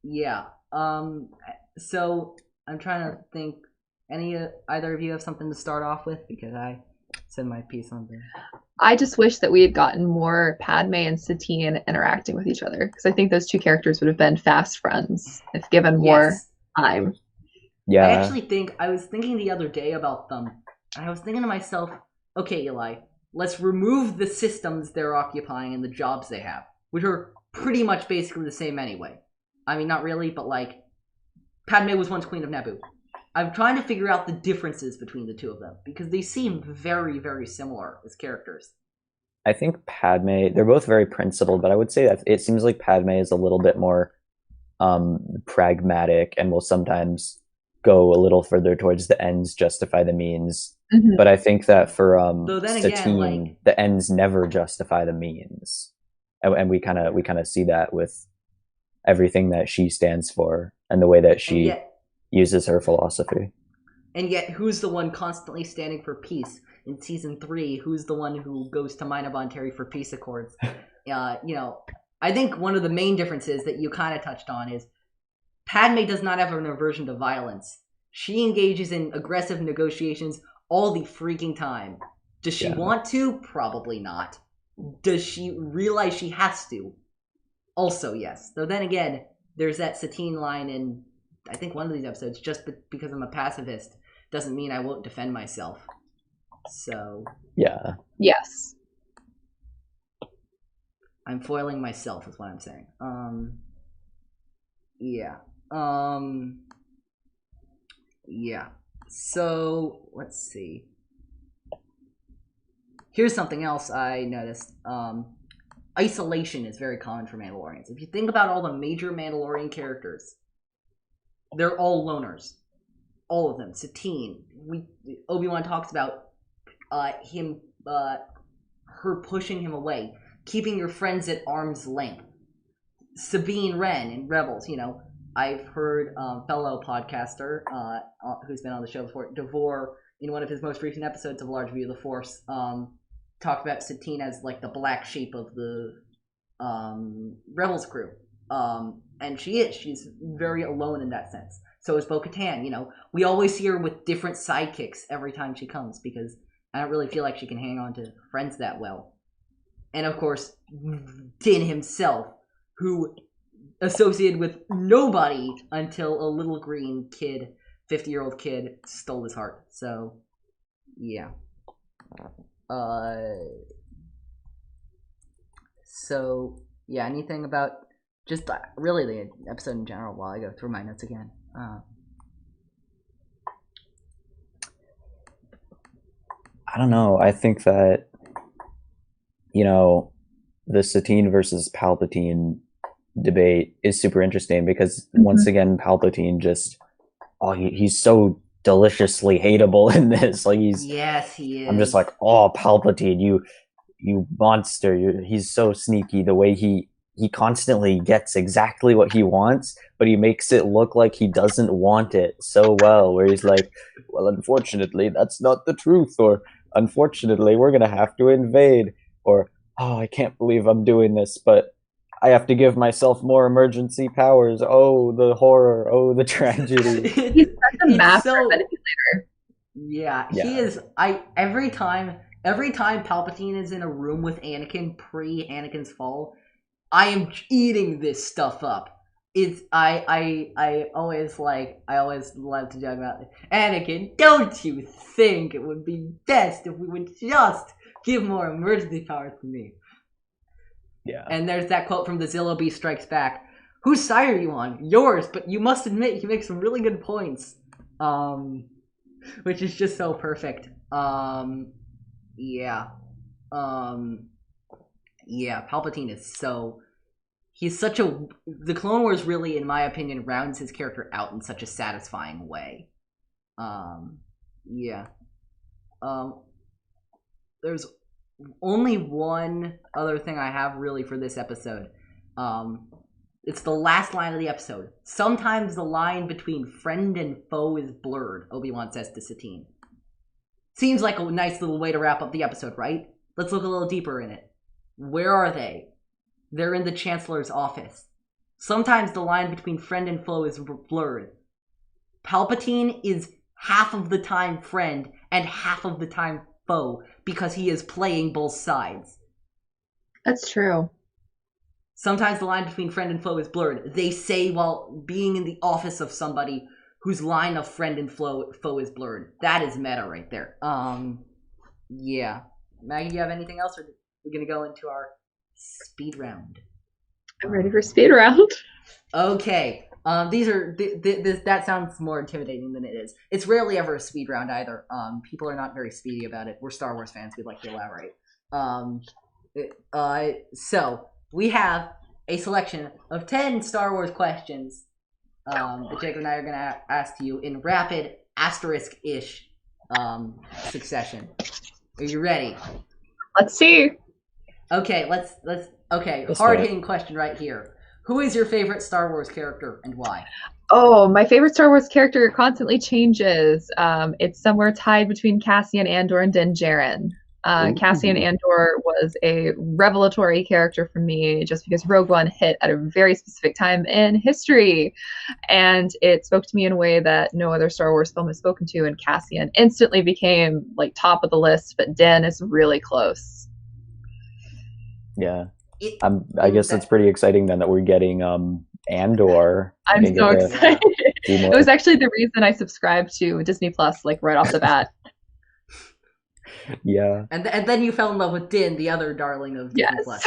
Yeah. So I'm trying to think. Either of you have something to start off with, because I said my piece on there. I just wish that we had gotten more Padme and Satine interacting with each other, because I think those two characters would have been fast friends if given more time. Yeah. I actually think, I was thinking the other day about them, and I was thinking to myself, okay, Eli, let's remove the systems they're occupying and the jobs they have, which are pretty much basically the same anyway. I mean, not really, but like, Padme was once Queen of Naboo. I'm trying to figure out the differences between the two of them, because they seem very, very similar as characters. I think Padme, they're both very principled, but I would say that it seems like Padme is a little bit more pragmatic and will sometimes go a little further towards the ends justify the means. Mm-hmm. But I think that for Satine, the ends never justify the means. And we kind of see that with everything that she stands for and the way that she uses her philosophy. And yet, who's the one constantly standing for peace? In season 3, who's the one who goes to Mina Bonteri for peace accords? I think one of the main differences that you kind of touched on is Padme does not have an aversion to violence. She engages in aggressive negotiations all the freaking time. Does she want to? Probably not. Does she realize she has to? Also, yes. Though then again, there's that Satine line in, I think, one of these episodes, just because I'm a pacifist doesn't mean I won't defend myself. So... yeah. Yes. I'm foiling myself is what I'm saying. Yeah. Yeah. So, let's see. Here's something else I noticed. Isolation is very common for Mandalorians. If you think about all the major Mandalorian characters, they're all loners. All of them. Satine. Obi-Wan talks about her pushing him away. Keeping your friends at arm's length. Sabine Wren in Rebels, I've heard fellow podcaster who's been on the show before, Devore, in one of his most recent episodes of Large View of the Force, talked about Satine as like the black sheep of the Rebels crew. And she's very alone in that sense. So is Bo-Katan, we always see her with different sidekicks every time she comes, because I don't really feel like she can hang on to friends that well. And of course, Din himself, who associated with nobody until a little green kid, 50-year-old kid, stole his heart. So, yeah. Anything about just really the episode in general while I go through my notes again? I don't know. I think that, the Satine versus Palpatine debate is super interesting because once again, Palpatine just, he's so deliciously hateable in this. Like yes, he is. I'm just like, Palpatine, you monster. He's so sneaky. The way he constantly gets exactly what he wants, but he makes it look like he doesn't want it so well, where he's like, well, unfortunately, that's not the truth, or unfortunately, we're going to have to invade, or, I can't believe I'm doing this, but I have to give myself more emergency powers. Oh, the horror. Oh, the tragedy. He's such a master manipulator. Yeah, he is. Every time Palpatine is in a room with Anakin pre-Anakin's fall, I am eating this stuff up. I always love to joke about it. Anakin, don't you think it would be best if we would just give more emergency powers to me? Yeah. And there's that quote from the Zillo Beast Strikes Back. Whose side are you on? Yours, but you must admit he makes some really good points. Which is just so perfect. Yeah, Palpatine is so... He's such a... The Clone Wars really, in my opinion, rounds his character out in such a satisfying way. There's only one other thing I have really for this episode. It's the last line of the episode. Sometimes the line between friend and foe is blurred, Obi-Wan says to Satine. Seems like a nice little way to wrap up the episode, right? Let's look a little deeper in it. Where are they? They're in the Chancellor's office. Sometimes the line between friend and foe is blurred. Palpatine is half of the time friend and half of the time foe because he is playing both sides. That's true. Sometimes the line between friend and foe is blurred. They say while being in the office of somebody whose line of friend and foe is blurred. That is meta right there. Yeah. Maggie, do you have anything else, or are we gonna go into our speed round? I'm ready for speed round. Okay. That sounds more intimidating than it is. It's rarely ever a speed round either. People are not very speedy about it. We're Star Wars fans. We'd like to elaborate. So we have a selection of 10 Star Wars questions that Jacob and I are going to ask to you in rapid asterisk-ish succession. Are you ready? Let's see. Okay, let's hard-hitting question right here. Who is your favorite Star Wars character and why? Oh, my favorite Star Wars character constantly changes. It's somewhere tied between Cassian Andor and Din Djarin. Cassian Andor was a revelatory character for me just because Rogue One hit at a very specific time in history. And it spoke to me in a way that no other Star Wars film has spoken to, and Cassian instantly became like top of the list, but Din is really close. Yeah. I guess it's pretty exciting then that we're getting Andor. I'm so excited. It was actually the reason I subscribed to Disney Plus, like right off the bat. Yeah. And then you fell in love with Din, the other darling of Disney Plus.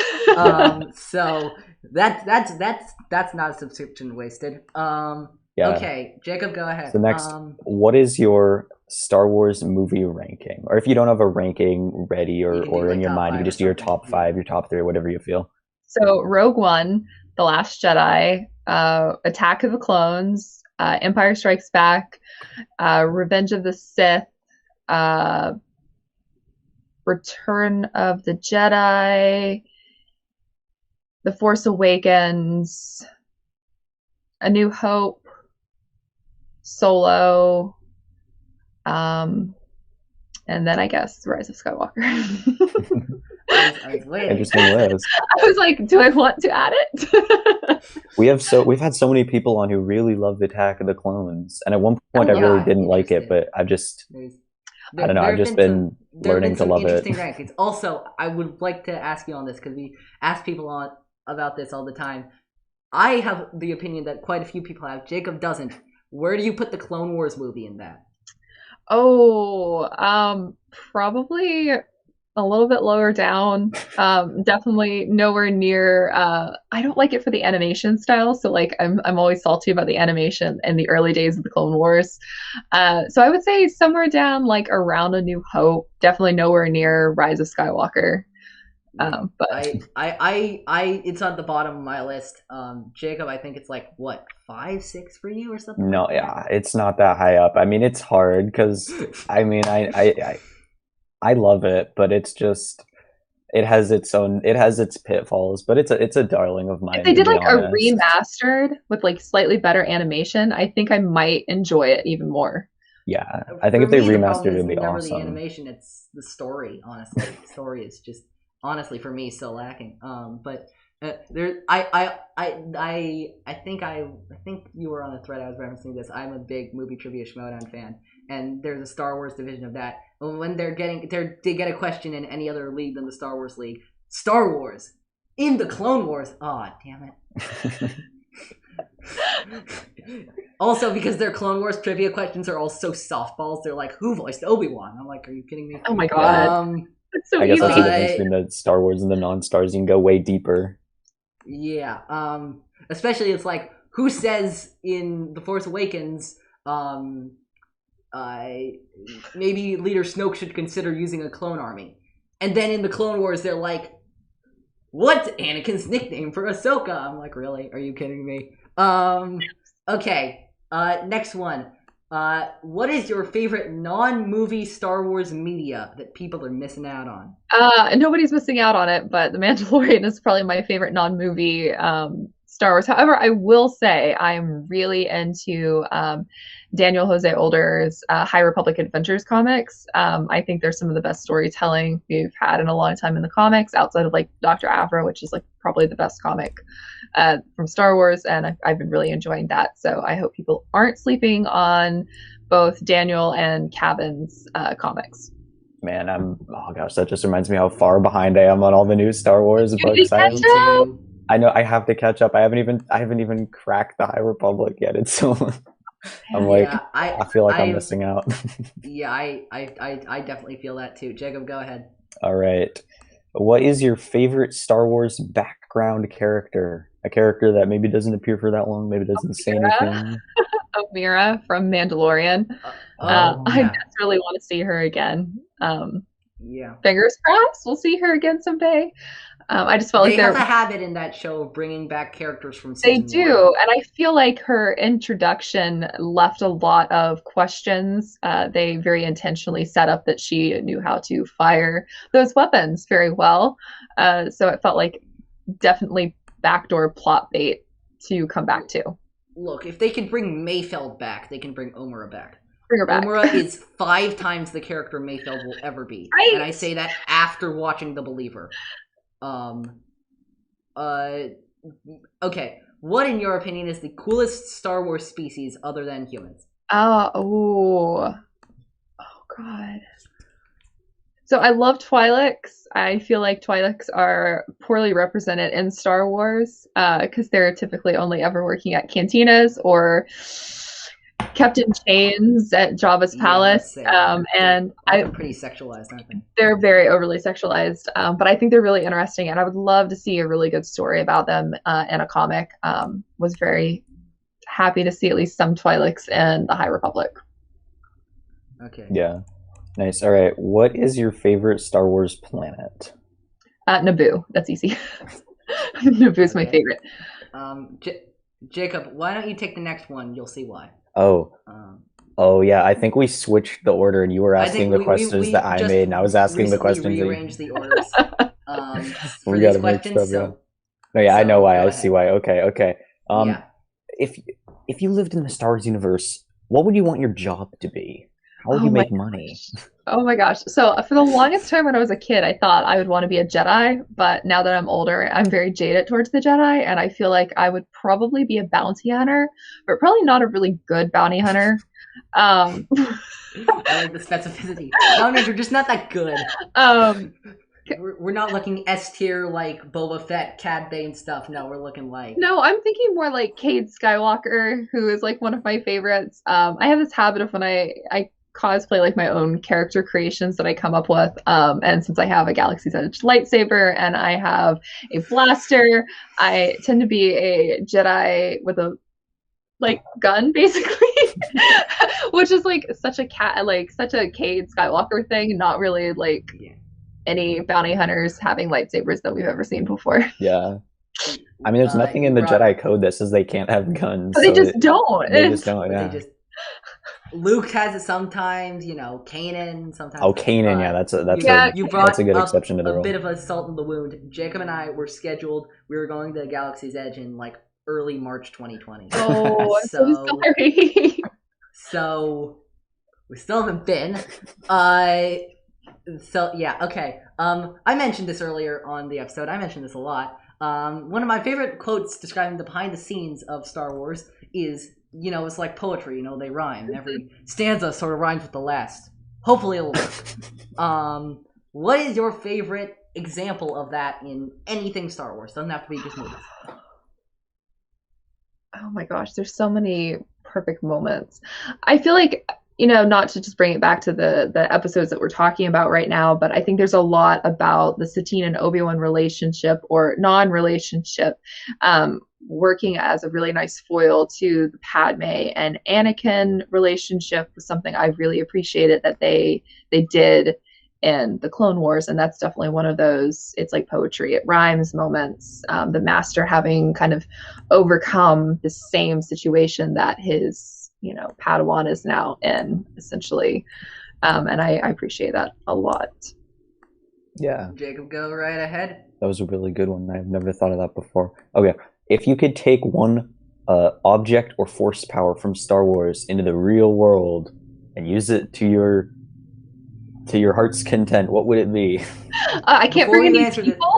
So that's not a subscription wasted. Yeah. Okay, Jacob, go ahead. So next, what is your Star Wars movie ranking? Or if you don't have a ranking ready or in your mind, you can just do your top 5, your top 3, whatever you feel. So Rogue One, The Last Jedi, Attack of the Clones, Empire Strikes Back, Revenge of the Sith, Return of the Jedi, The Force Awakens, A New Hope, Solo, and then I guess Rise of Skywalker. Interesting list. I was like, do I want to add it? We've had so many people on who really love Attack of the Clones, and at one point I really didn't like it, but I don't know. I've just been learning to love it. Rankings. Also, I would like to ask you on this because we ask people about this all the time. I have the opinion that quite a few people have. Jacob doesn't. Where do you put the Clone Wars movie in that? Oh, probably a little bit lower down. Definitely nowhere near. I don't like it for the animation style, so like I'm always salty about the animation in the early days of the Clone Wars. So I would say somewhere down like around A New Hope. Definitely nowhere near Rise of Skywalker. But I it's on the bottom of my list. Jacob, I think it's like what 5, 6 for you or something. No, yeah, it's not that high up. I mean, it's hard because I mean, I love it, but it's just it has its pitfalls. But it's a darling of mine. If they did like a remastered with like slightly better animation, I think I might enjoy it even more. Yeah, I think if they remastered it, it'd be awesome. The animation, it's the story. Honestly, the story is just honestly for me still lacking. But there, I think you were on a thread I was referencing this. I'm a big movie trivia Schmodown fan, and there's a Star Wars division of that. When they get a question in any other league than the Star Wars league, Star Wars in the Clone Wars. Oh, damn it. Also, because their Clone Wars trivia questions are all so softballs, they're like, who voiced Obi-Wan? I'm like, are you kidding me? Oh my god. That's so I guess easy. that's the difference between the Star Wars and the non-stars. You can go way deeper. Yeah. Especially it's like, who says in The Force Awakens, maybe Leader Snoke should consider using a clone army. And then in the Clone Wars, they're like, what's Anakin's nickname for Ahsoka? I'm like, really? Are you kidding me? Okay. Next one. What is your favorite non-movie Star Wars media that people are missing out on? Nobody's missing out on it, but The Mandalorian is probably my favorite non-movie Star Wars. However, I will say I'm really into Daniel Jose Older's High Republic Adventures comics. I think they're some of the best storytelling we've had in a long time in the comics, outside of like Dr. Aphra, which is like probably the best comic from Star Wars, and I've been really enjoying that. So I hope people aren't sleeping on both Daniel and Cavan's comics. Man, oh gosh, that just reminds me how far behind I am on all the new Star Wars books. I know I have to catch up. I haven't even cracked the High Republic yet. It's so I'm like, I feel like I'm missing out. Yeah, I definitely feel that too. Jacob, go ahead. All right. What is your favorite Star Wars background character? A character that maybe doesn't appear for that long, maybe doesn't say anything. Amira from Mandalorian. I just really want to see her again. Yeah. Fingers crossed, we'll see her again someday. I just felt like they have a habit in that show of bringing back characters from season They do, 1. And I feel like her introduction left a lot of questions. They very intentionally set up that she knew how to fire those weapons very well. So it felt like definitely backdoor plot bait to come back to. Look, if they can bring Mayfeld back, they can bring Omura back. Bring her back. Omura is 5 times the character Mayfeld will ever be. Right. And I say that after watching The Believer. Okay. What, in your opinion, is the coolest Star Wars species other than humans? Oh God. So I love Twi'leks. I feel like Twi'leks are poorly represented in Star Wars because they're typically only ever working at cantinas or kept in chains at Jabba's palace. And they're pretty sexualized, aren't they? They're very overly sexualized, but I think they're really interesting, and I would love to see a really good story about them in a comic. Was very happy to see at least some Twi'leks in the High Republic. Okay. Yeah. Nice. All right. What is your favorite Star Wars planet? Naboo. That's easy. Naboo's my favorite. Jacob, why don't you take the next one? You'll see why. Oh yeah. I think we switched the order, and you were asking the questions that I made, and I was asking the questions. Rearranged the orders. For these questions. No, yeah, I know why. I see why. Okay. If you lived in the Star Wars universe, what would you want your job to be? How would you make money? Oh my gosh. So for the longest time when I was a kid, I thought I would want to be a Jedi. But now that I'm older, I'm very jaded towards the Jedi. And I feel like I would probably be a bounty hunter, but probably not a really good bounty hunter. I like the specificity. Bounties are just not that good. We're not looking S tier like Boba Fett, Cad Bane stuff. No, we're looking like... No, I'm thinking more like Cade Skywalker, who is like one of my favorites. I have this habit of when I cosplay like my own character creations that I come up with. And since I have a Galaxy's Edge lightsaber and I have a blaster, I tend to be a Jedi with a gun, basically, which is like such a Cade Skywalker thing, not really any bounty hunters having lightsabers that we've ever seen before. Yeah. I mean, there's nothing in the Jedi code that says they can't have guns. But they just don't. They just don't, yeah. Luke has it sometimes, Kanan sometimes. Oh, Kanan, yeah, that's a good exception to the rule. A bit of a salt in the wound. Jacob and I were scheduled. We were going to Galaxy's Edge in early March 2020. Oh, I'm so sorry. So we still haven't been. So yeah, okay. I mentioned this earlier on the episode. I mentioned this a lot. One of my favorite quotes describing the behind the scenes of Star Wars is, it's like poetry, they rhyme. Every stanza sort of rhymes with the last. Hopefully it'll work. What is your favorite example of that in anything Star Wars? Doesn't have to be just movies. Oh my gosh, there's so many perfect moments. I feel like, not to just bring it back to the episodes that we're talking about right now, but I think there's a lot about the Satine and Obi-Wan relationship or non-relationship working as a really nice foil to the Padme and Anakin relationship was something I really appreciated that they did in the Clone Wars, and that's definitely one of those, it's like poetry, it rhymes moments, the Master having kind of overcome the same situation that his Padawan is now in, essentially, and I appreciate that a lot. Yeah. Jacob, go right ahead. That was a really good one. I've never thought of that before. Okay, if you could take one object or force power from Star Wars into the real world and use it to your heart's content, what would it be? I can't bring any people.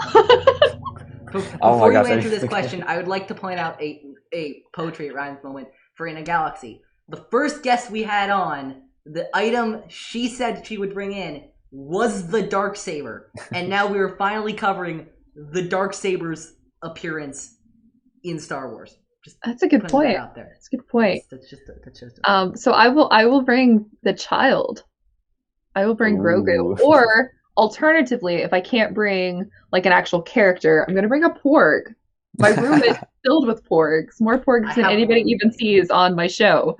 Before you answer this question, I would like to point out a poetry at rhymes moment for In a Galaxy. The first guest we had on, the item she said she would bring in was the Darksaber, and now we are finally covering the Darksaber's appearance in Star Wars. That's a good point. Out there. That's a good point. That's just so I will bring the child. I will bring Grogu, or alternatively, if I can't bring like an actual character, I'm gonna bring a porg. My room is filled with porgs, more porgs than anybody even sees on my show.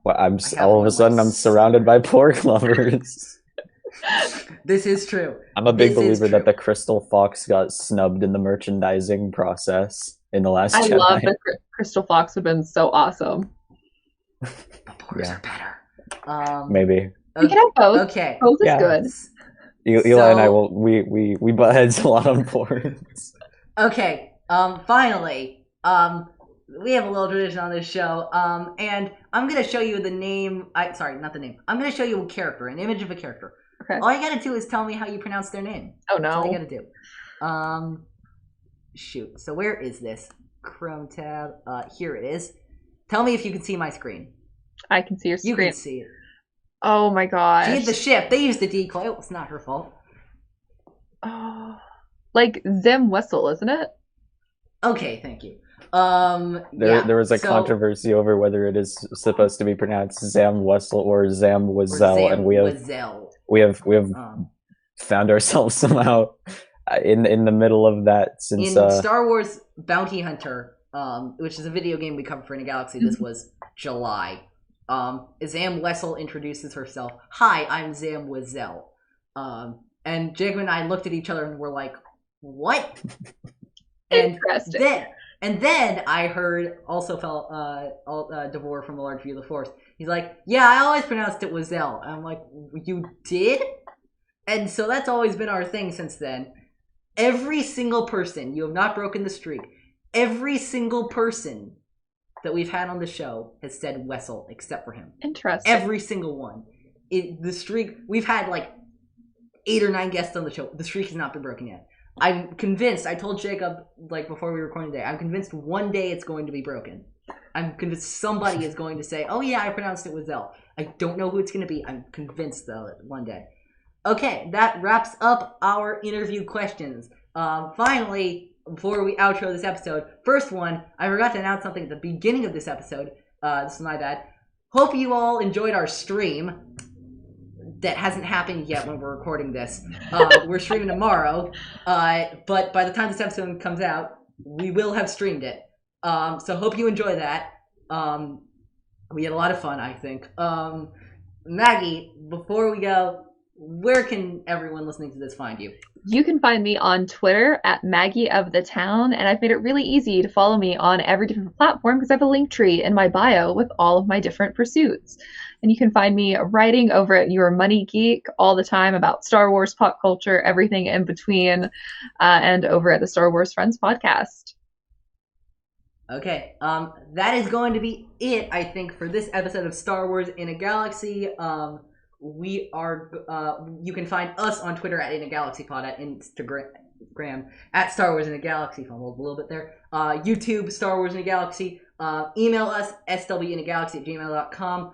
Well, all of a sudden I'm surrounded by porg lovers. This is true. I'm a big believer that the Crystal Fox got snubbed in the merchandising process in the last Jedi. I love the Crystal Fox would have been so awesome. The porgs are better. We Maybe. can have both. Okay. Both is good. Eli and I we butt heads a lot on porgs. Okay. Finally, we have a little tradition on this show. And I'm gonna show you the name. Sorry, not the name. I'm gonna show you a character, an image of a character. Okay. All you gotta do is tell me how you pronounce their name. Oh no. That's all you gotta do. Shoot. So where is this? Chrome tab. Here it is. Tell me if you can see my screen. I can see your screen. You can see it. Oh my gosh. She hit the ship. They used the decoy. It's not her fault. Oh, like Zim Wessel, isn't it? Okay, thank you. There was a controversy over whether it is supposed to be pronounced Zam Wessel or Zam Wessel, and we have found ourselves somehow in the middle of that since in Star Wars Bounty Hunter, which is a video game we covered for In a Galaxy. This was July. Zam Wessel introduces herself. Hi, I'm Zam Wessel. And Jacob and I looked at each other and were like, "What?" And then I heard also Devore from A Large View of the Force. He's like, "Yeah, I always pronounced it Wessel." And I'm like, "You did?" And so that's always been our thing since then. Every single person, you have not broken the streak. Every single person that we've had on the show has said Wessel, except for him. Interesting. Every single one. The streak, we've had like 8 or 9 guests on the show. The streak has not been broken yet. I'm convinced, I told Jacob, like, before we were recording today, I'm convinced one day it's going to be broken. I'm convinced somebody is going to say, "Oh yeah, I pronounced it Wessel." I don't know who it's going to be. I'm convinced, though, that one day. Okay, that wraps up our interview questions. Finally, before we outro this episode, first one, I forgot to announce something at the beginning of this episode. This is my bad. Hope you all enjoyed our stream. That hasn't happened yet when we're recording this. We're streaming tomorrow, but by the time this episode comes out, we will have streamed it. So hope you enjoy that. We had a lot of fun, I think. Maggie, before we go, where can everyone listening to this find you? You can find me on Twitter at Maggie of the Town, and I've made it really easy to follow me on every different platform because I have a link tree in my bio with all of my different pursuits. And you can find me writing over at Your Money Geek all the time about Star Wars, pop culture, everything in between, and over at the Star Wars Friends podcast. Okay, that is going to be it, I think, for this episode of Star Wars in a Galaxy. We are, you can find us on Twitter at In a Galaxy Pod, at Instagram at Star Wars in a Galaxy, fumbled a little bit there. YouTube, Star Wars in a Galaxy. Email us, swinagalaxy@gmail.com.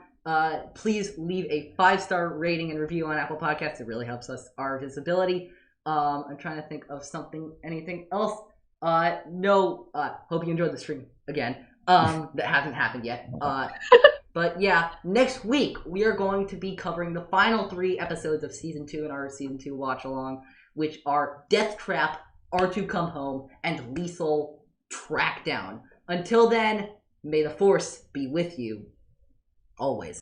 Please leave a 5-star rating and review on Apple Podcasts. It really helps us, our visibility. I'm trying to think of anything else. No, hope you enjoyed the stream again. That hasn't happened yet. But yeah, next week we are going to be covering the final 3 episodes of Season 2 in our Season 2 watch-along, which are Death Trap, R2 Come Home, and Lethal Trackdown. Until then, may the Force be with you always.